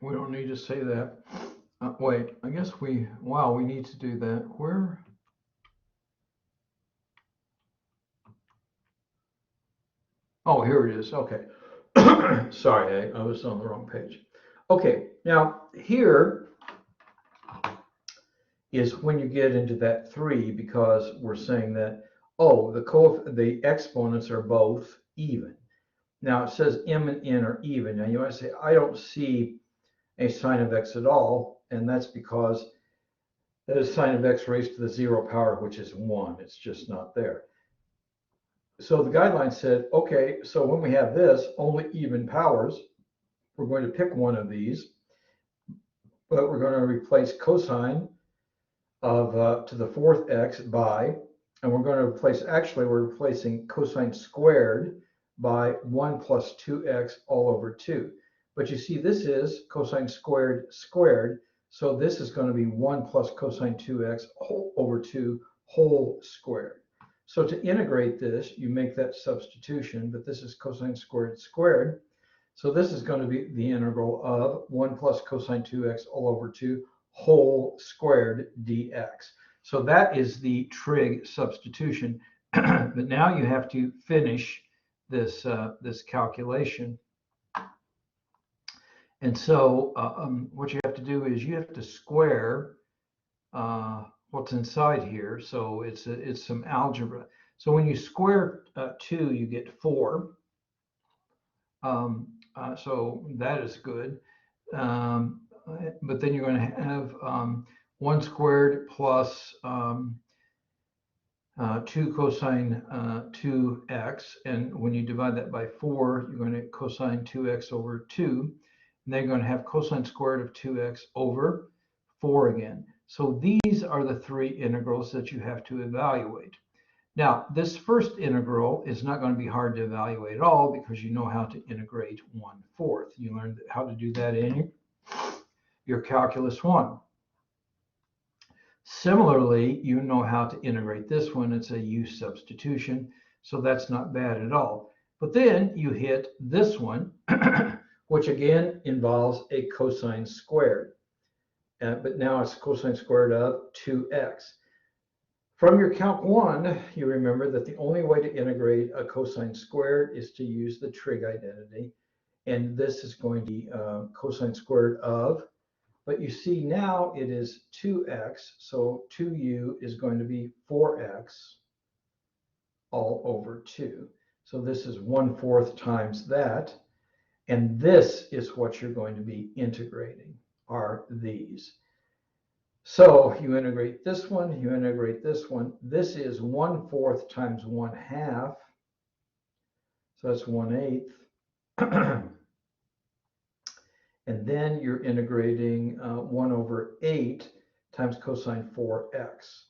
We don't need to say that. Wait, I guess we need to do that. Where? Oh, here it is. Okay. Sorry, I was on the wrong page. Okay, now here is when you get into that 3, because we're saying that, oh, the exponents are both even. Now it says m and n are even. Now you might say, I don't see a sine of x at all, and that's because that is sine of x raised to the 0 power, which is 1. It's just not there. So the guideline said, okay, so when we have this, only even powers, we're going to pick one of these, but we're going to replace cosine of to the 4th x by, and we're going to replace, actually we're replacing cosine squared by 1 plus 2x all over 2. But you see, this is cosine squared squared, so this is going to be 1 plus cosine 2x whole over 2 whole squared. So to integrate this, you make that substitution, but this is cosine squared squared. So this is going to be the integral of 1 plus cosine 2x all over 2 whole squared dx. So that is the trig substitution. But now you have to finish this, this calculation. And so what you have to do is you have to square what's inside here. So it's some algebra. So when you square 2, you get 4. So that is good. But then you're going to have 1 squared plus 2 cosine 2x. And when you divide that by 4, you're going to cosine 2x over 2. And then you're going to have cosine squared of 2x over 4 again. So these are the 3 integrals that you have to evaluate. Now, this first integral is not going to be hard to evaluate at all because you know how to integrate 1/4. You learned how to do that in your Calculus 1. Similarly, you know how to integrate this one. It's a U substitution, so that's not bad at all. But then you hit this one, which again involves a cosine squared. But now it's cosine squared of 2x. From your Calc 1, you remember that the only way to integrate a cosine squared is to use the trig identity. And this is going to be cosine squared of, but you see now it is 2x, so 2u is going to be 4x all over 2. So this is 1/4 times that. And this is what you're going to be integrating, are these. So you integrate this one, you integrate this one. This is 1/4 times 1/2. So that's 1/8. And then you're integrating 1/8 times cosine 4x.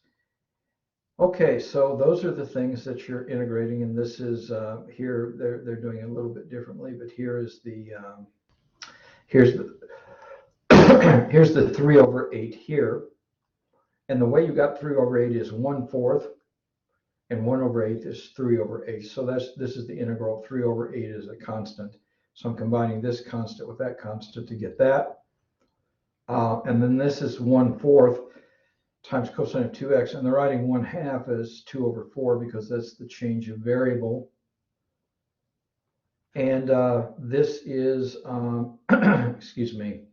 Okay, so those are the things that you're integrating, and this is here they're doing it a little bit differently, but here is the here's the here's the 3/8 here, and the way you got 3/8 is 1/4, and 1/8 is 3/8. So this is the integral of 3/8 is a constant. So I'm combining this constant with that constant to get that. And then this is 1/4 times cosine of 2x. And they're writing 1/2 as 2/4 because that's the change of variable. And this is, excuse me,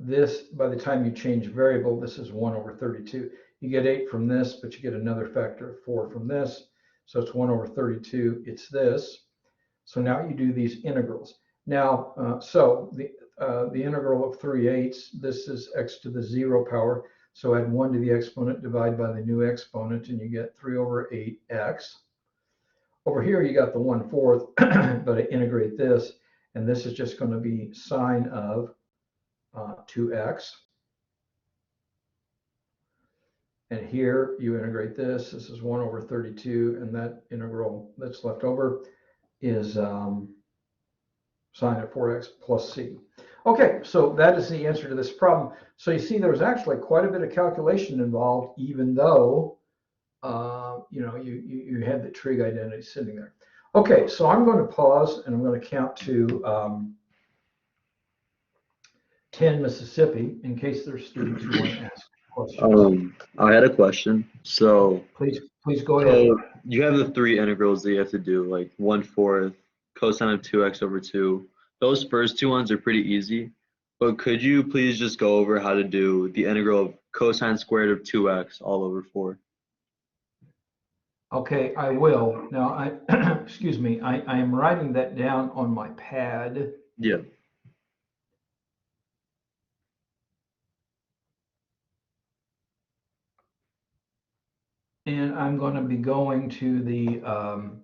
this, by the time you change variable, this is 1/32. You get 8 from this, but you get another factor of 4 from this. So it's 1/32. It's this. So now you do these integrals. Now, so the integral of 3/8, this is x to the 0 power. So add 1 to the exponent, divide by the new exponent, and you get 3/8x. Over here, you got the 1/4, but I integrate this, and this is just going to be sine of 2x. And here you integrate this. This is 1 over 32, and that integral that's left over is sine of 4x plus c. Okay, so that is the answer to this problem. So you see there's actually quite a bit of calculation involved, even though you had the trig identity sitting there. Okay, so I'm going to pause and I'm going to count to 10 Mississippi in case there's students who want to ask questions.
I had a question. So
Please go ahead.
So you have the three integrals that you have to do, like 1/4 cosine of 2x over 2. Those first two ones are pretty easy, but could you please just go over how to do the integral of cosine squared of 2x all over 4?
Okay, I will. Now, excuse me, I am writing that down on my pad.
Yeah.
And I'm going to be going to the, I'm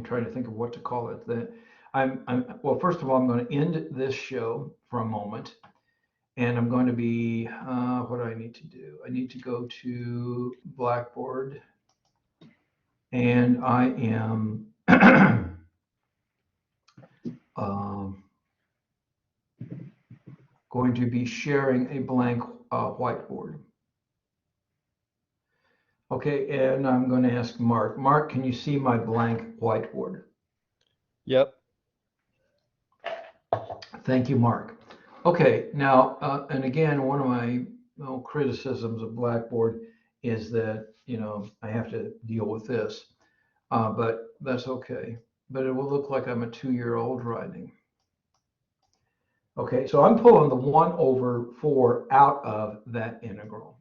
trying to think of what to call it. Well, first of all, I'm going to end this show for a moment. And I'm going to be, what do I need to do? I need to go to Blackboard. And I am going to be sharing a blank whiteboard. Okay, and I'm going to ask Mark. Mark, can you see my blank whiteboard?
Yep.
Thank you, Mark. Okay, now, and again, one of my criticisms of Blackboard is that, I have to deal with this, but that's okay. But it will look like I'm a 2-year-old writing. Okay, so I'm pulling the 1 over 4 out of that integral.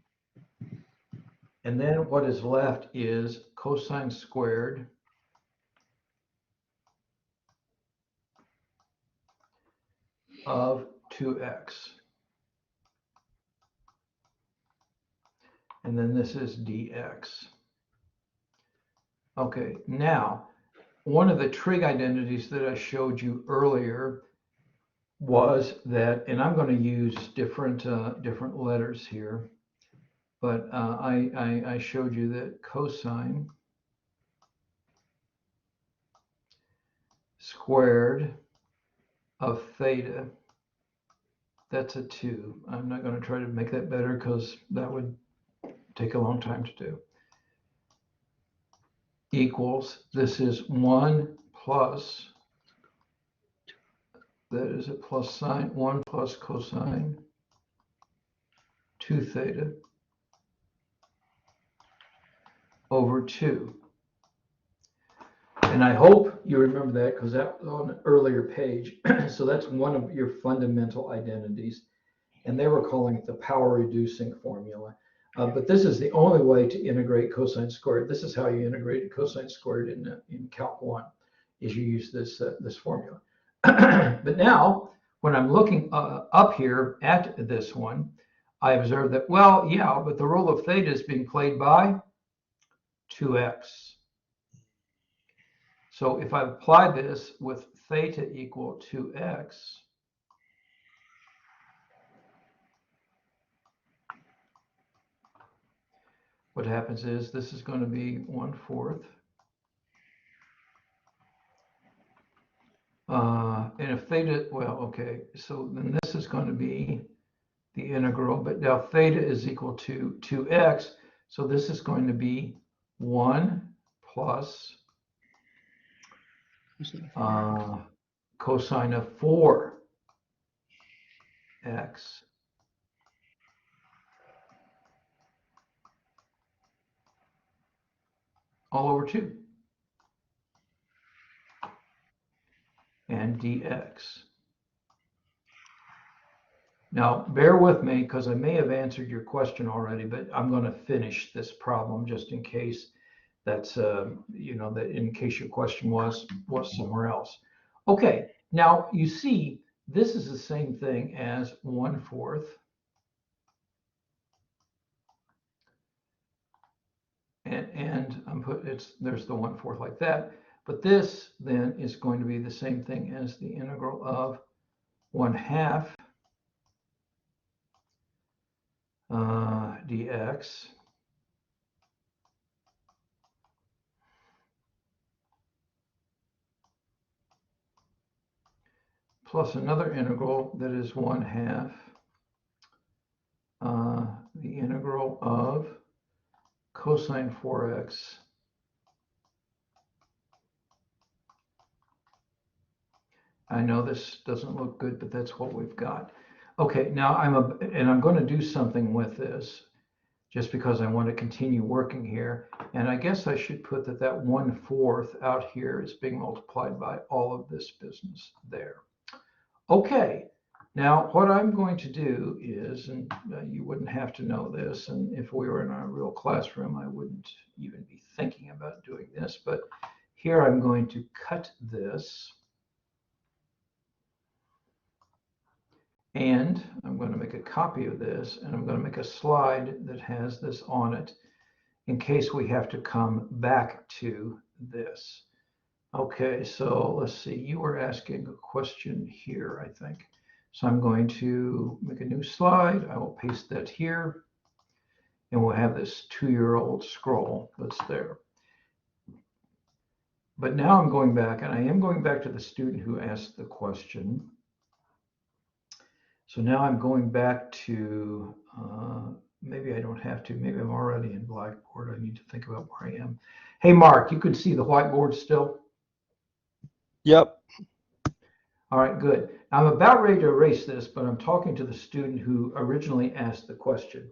And then what is left is cosine squared of 2x. And then this is dx. Okay, now, one of the trig identities that I showed you earlier was that, and I'm going to use different letters here, but I showed you that cosine squared of theta, that's a 2. I'm not going to try to make that better because that would take a long time to do. Equals, this is 1 plus, that is a plus sign, 1 plus cosine 2 theta over 2. And I hope you remember that because that was on an earlier page. So that's one of your fundamental identities. And they were calling it the power reducing formula. But this is the only way to integrate cosine squared. This is how you integrate cosine squared in Calc 1, is you use this formula. But now, when I'm looking up here at this one, I observe that, well, yeah, but the role of theta is being played by 2x. So if I apply this with theta equal 2x, what happens is this is going to be 1/4. And if theta, well, okay, so then this is going to be the integral, but now theta is equal to 2x. So this is going to be 1 plus cosine of 4x all over 2 and dx. Now, bear with me because I may have answered your question already, but I'm going to finish this problem just in case that's, that in case your question was somewhere else. Okay, now you see, this is the same thing as 1/4. And there's the 1/4 like that. But this then is going to be the same thing as the integral of 1/2 dx. plus another integral that is 1/2 the integral of cosine 4x I know this doesn't look good, but that's what we've got. Okay, now I'm going to do something with this just because I want to continue working here. And I guess I should put that 1/4 out here is being multiplied by all of this business there. Okay, now what I'm going to do is, and you wouldn't have to know this, and if we were in a real classroom, I wouldn't even be thinking about doing this, but here I'm going to cut this. And I'm going to make a copy of this, and I'm going to make a slide that has this on it in case we have to come back to this. Okay, so let's see. You were asking a question here, I think. So I'm going to make a new slide. I will paste that here, and we'll have this 2-year-old scroll that's there. But now I'm going back, and I am going back to the student who asked the question. So now I'm going back to, maybe I don't have to, maybe I'm already in Blackboard. I need to think about where I am. Hey, Mark, you can see the whiteboard still?
Yep.
All right, good. I'm about ready to erase this, but I'm talking to the student who originally asked the question.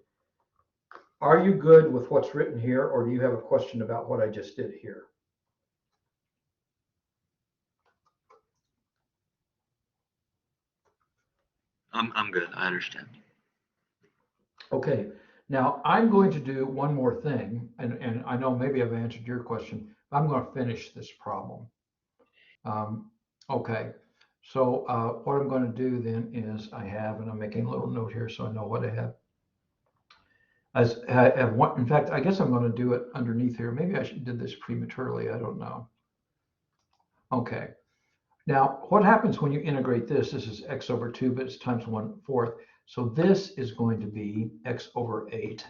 Are you good with what's written here, or do you have a question about what I just did here?
I'm good. I understand.
Okay, now I'm going to do one more thing, and I know maybe I've answered your question, but I'm going to finish this problem. Okay, so what I'm going to do then is I have, and I'm making a little note here so I know what I have. I have one, in fact, I guess I'm going to do it underneath here. Maybe I did this prematurely. I don't know. Okay. Now, what happens when you integrate this? This is x over 2, but it's times 1/4. So this is going to be x over 8.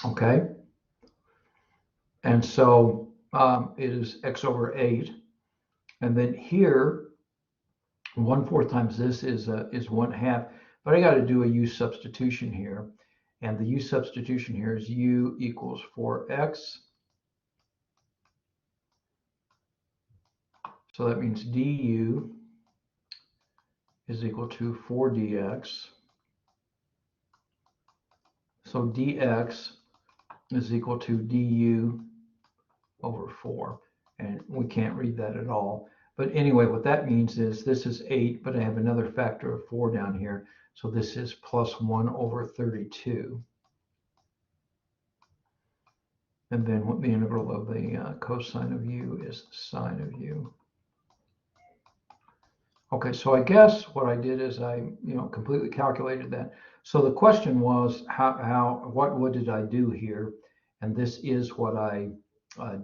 Okay. And so it is x over 8. And then here, 1/4 times this is 1/2. But I got to do a u substitution here. And the u substitution here is u equals 4x. So that means du is equal to 4dx. So dx is equal to du over 4. And we can't read that at all. But anyway, what that means is this is 8, but I have another factor of 4 down here. So this is plus 1 over 32. And then what the integral of the cosine of u is the sine of u. Okay, so I guess what I did is I, completely calculated that. So the question was, what did I do here? And this is what I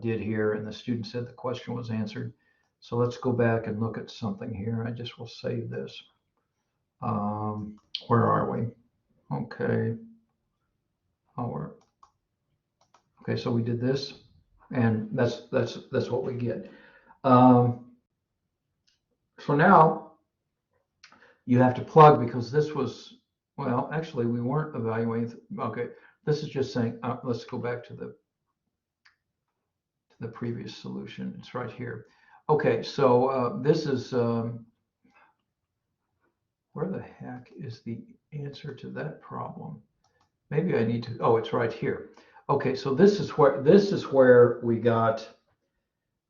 did here. And the student said the question was answered. So let's go back and look at something here. I just will save this. Where are we? Okay. Okay, so we did this, and that's what we get. So now you have to plug, because this was, well, actually we weren't evaluating. Okay, this is just saying, let's go back to the previous solution. It's right here. Okay, so this is, where the heck is the answer to that problem? Maybe I need to, oh, it's right here. Okay, so this is where we got,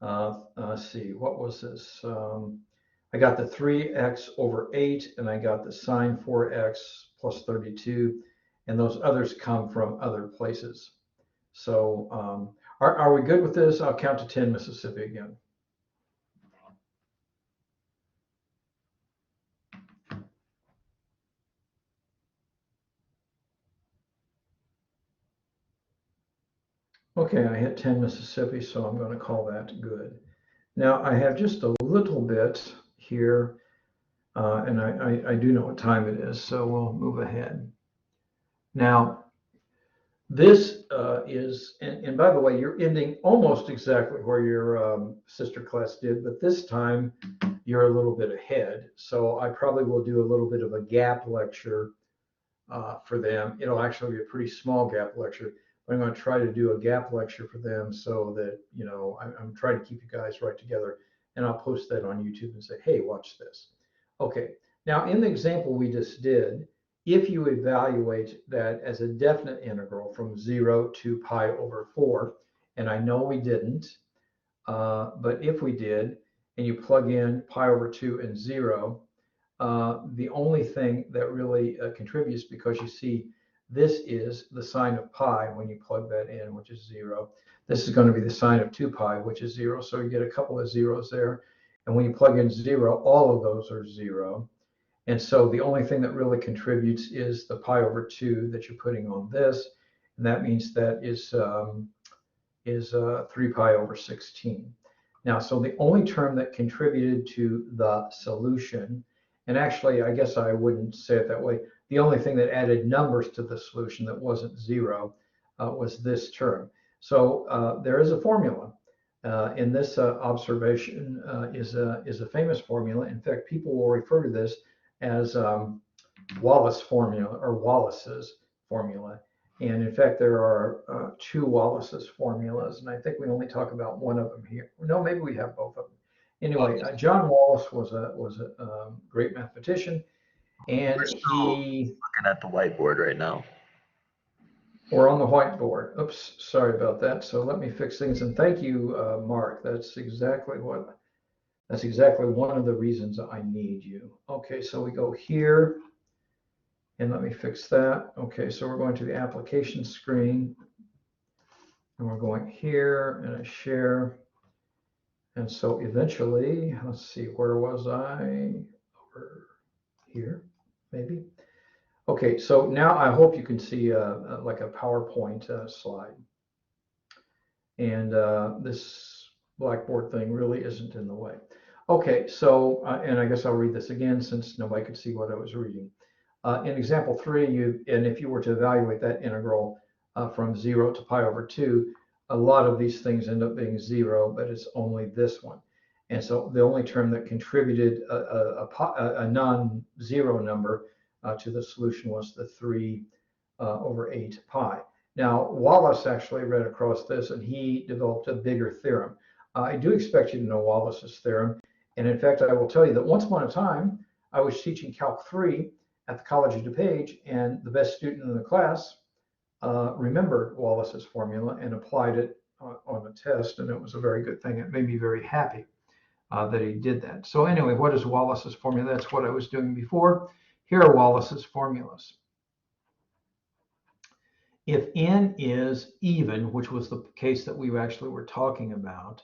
let's see, what was this? I got the 3x over 8, and I got the sine 4x plus 32, and those others come from other places. So are we good with this? I'll count to 10, Mississippi again. Okay, I hit 10 Mississippi, so I'm going to call that good. Now I have just a little bit here, and I do know what time it is, so we'll move ahead. Now, this is, and by the way, you're ending almost exactly where your sister class did, but this time you're a little bit ahead. So I probably will do a little bit of a gap lecture for them. It'll actually be a pretty small gap lecture, but I'm going to try to do a gap lecture for them so that, you know, I'm trying to keep you guys right together, and I'll post that on YouTube and say, hey, watch this. Okay, now in the example we just did, if you evaluate that as a definite integral from 0 to pi over 4, and I know we didn't, but if we did, and you plug in pi over 2 and 0, the only thing that really contributes, because you see this is the sine of pi when you plug that in, which is 0. This is going to be the sine of 2 pi, which is 0. So you get a couple of zeros there. And when you plug in 0, all of those are 0. And so the only thing that really contributes is the pi over 2 that you're putting on this. And that means that is 3 pi over 16. Now, so the only term that contributed to the solution, and actually, I guess I wouldn't say it that way, the only thing that added numbers to the solution that wasn't 0 was this term. So there is a formula. And this observation is a famous formula. In fact, people will refer to this as Wallace formula or Wallace's formula. And in fact, there are 2 Wallace's formulas, and I think we only talk about one of them here. No, maybe we have both of them. Anyway, John Wallace was a great mathematician, and he.
Looking at the whiteboard right now.
We're on the whiteboard. Oops, sorry about that. So let me fix things. And thank you, Mark. That's exactly one of the reasons I need you. Okay, so we go here, and let me fix that. Okay, so we're going to the application screen, and we're going here, and I share. And so eventually, let's see, where was I? Over here, maybe. Okay, so now I hope you can see like a PowerPoint slide. And this Blackboard thing really isn't in the way. Okay, so, and I guess I'll read this again since nobody could see what I was reading. In example 3, and if you were to evaluate that integral from 0 to pi over 2, a lot of these things end up being 0, but it's only this one. And so the only term that contributed a non-zero number to the solution was the 3 over 8 pi. Now, Wallace actually read across this, and he developed a bigger theorem. I do expect you to know Wallace's theorem. And in fact, I will tell you that once upon a time, I was teaching Calc 3 at the College of DuPage, and the best student in the class remembered Wallace's formula and applied it on a test, and it was a very good thing. It made me very happy that he did that. So anyway, what is Wallace's formula? That's what I was doing before. Here are Wallace's formulas. If n is even, which was the case that we actually were talking about,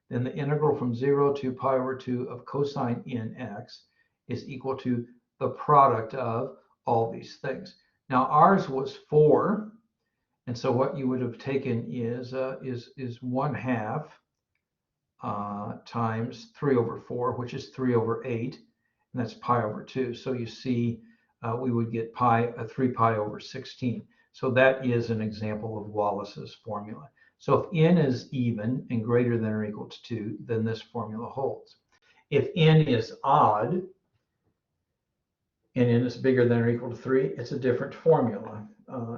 then the integral from 0 to pi over 2 of cosine nx is equal to the product of all these things. Now ours was 4, and so what you would have taken is 1/2 times 3 over 4, which is 3 over 8, and that's pi over 2. So you see, we would get 3 pi over 16. So that is an example of Wallace's formula. So if n is even and greater than or equal to 2, then this formula holds. If n is odd and n is bigger than or equal to 3, it's a different formula.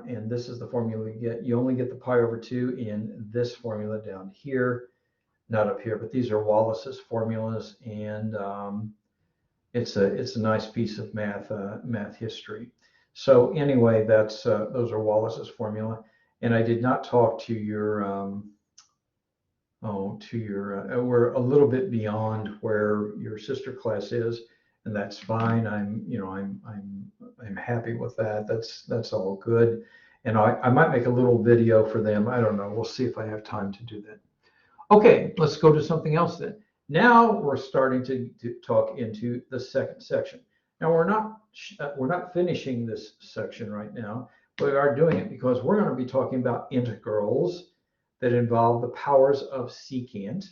And this is the formula you get. You only get the pi over 2 in this formula down here, not up here, but these are Wallace's formulas, and it's a nice piece of math history. So anyway, that's those are Wallace's formula, and I did not talk to your we're a little bit beyond where your sister class is, and that's fine. I'm happy with that. That's all good, and I might make a little video for them. I don't know. We'll see if I have time to do that. Okay, let's go to something else then. Now we're starting to talk into the second section. Now we're not finishing this section right now, but we are doing it because we're going to be talking about integrals that involve the powers of secant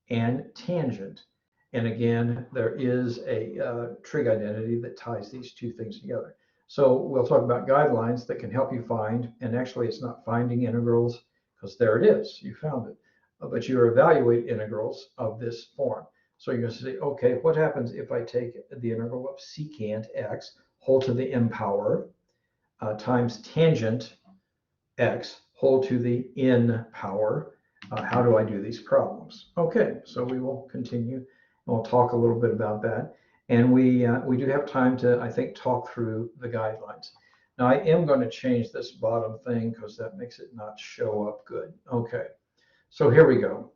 and tangent. And again, there is a trig identity that ties these two things together. So we'll talk about guidelines that can help you find, and actually it's not finding integrals, because there it is, you found it. But you evaluate integrals of this form. So you're going to say, okay, what happens if I take the integral of secant x whole to the m power times tangent x whole to the n power? How do I do these problems? Okay, so we will continue and we'll talk a little bit about that. And we do have time to, I think, talk through the guidelines. Now I am going to change this bottom thing because that makes it not show up good. Okay, so here we go.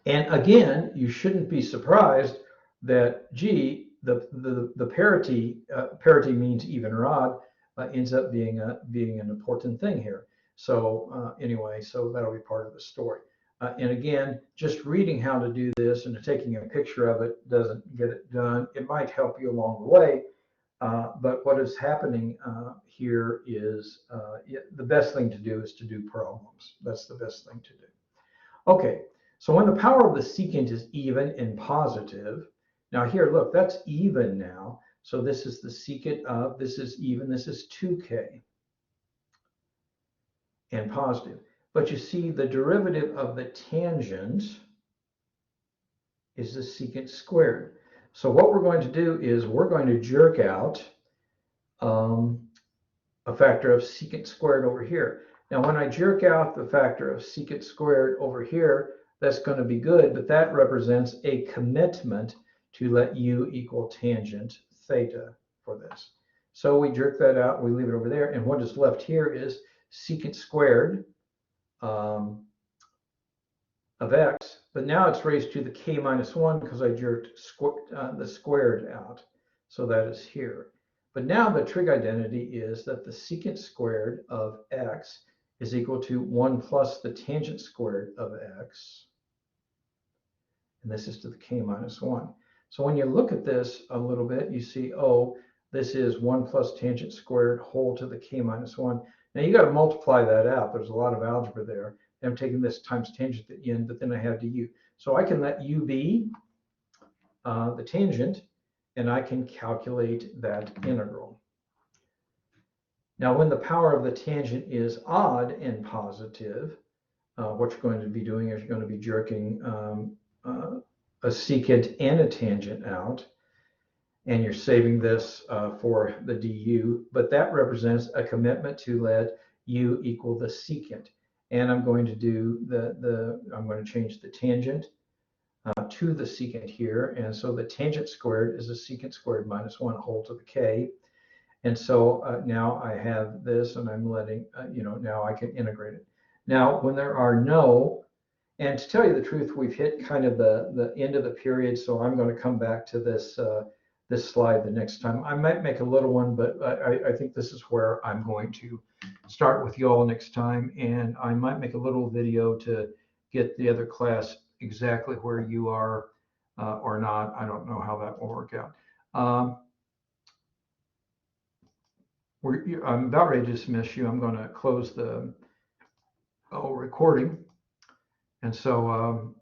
And again, you shouldn't be surprised that G, the parity means even or odd, ends up being an important thing here. So anyway, so that'll be part of the story. And again, just reading how to do this and taking a picture of it doesn't get it done. It might help you along the way, but what is happening here is the best thing to do is to do problems. That's the best thing to do. Okay, so when the power of the secant is even and positive, now here, look, that's even now. So this is the secant of, this is even, this is 2k and positive. But you see the derivative of the tangent is the secant squared. So what we're going to do is we're going to jerk out a factor of secant squared over here. Now, when I jerk out the factor of secant squared over here, that's going to be good, but that represents a commitment to let u equal tangent theta for this. So we jerk that out, we leave it over there, and what is left here is secant squared of x, but now it's raised to the k minus 1 because I jerked the squared out. So that is here. But now the trig identity is that the secant squared of x is equal to 1 plus the tangent squared of x. And this is to the k minus 1. So when you look at this a little bit, you see, oh, this is 1 plus tangent squared whole to the k minus 1. Now you got to multiply that out. There's a lot of algebra there. I'm taking this times tangent at the end, but then I have du. So I can let u be the tangent, and I can calculate that integral. Now, when the power of the tangent is odd and positive, what you're going to be doing is you're going to be jerking a secant and a tangent out, and you're saving this for the du, but that represents a commitment to let u equal the secant. And I'm going to do I'm going to change the tangent to the secant here. And so the tangent squared is a secant squared minus 1 whole to the k. And so now I have this, and I'm letting, now I can integrate it. Now, when there are no, and to tell you the truth, we've hit kind of the end of the period, so I'm going to come back to this this slide the next time. I might make a little one, but I think this is where I'm going to start with you all next time, and I might make a little video to get the other class exactly where you are or not. I don't know how that will work out. I'm about ready to dismiss you. I'm going to close the recording, and so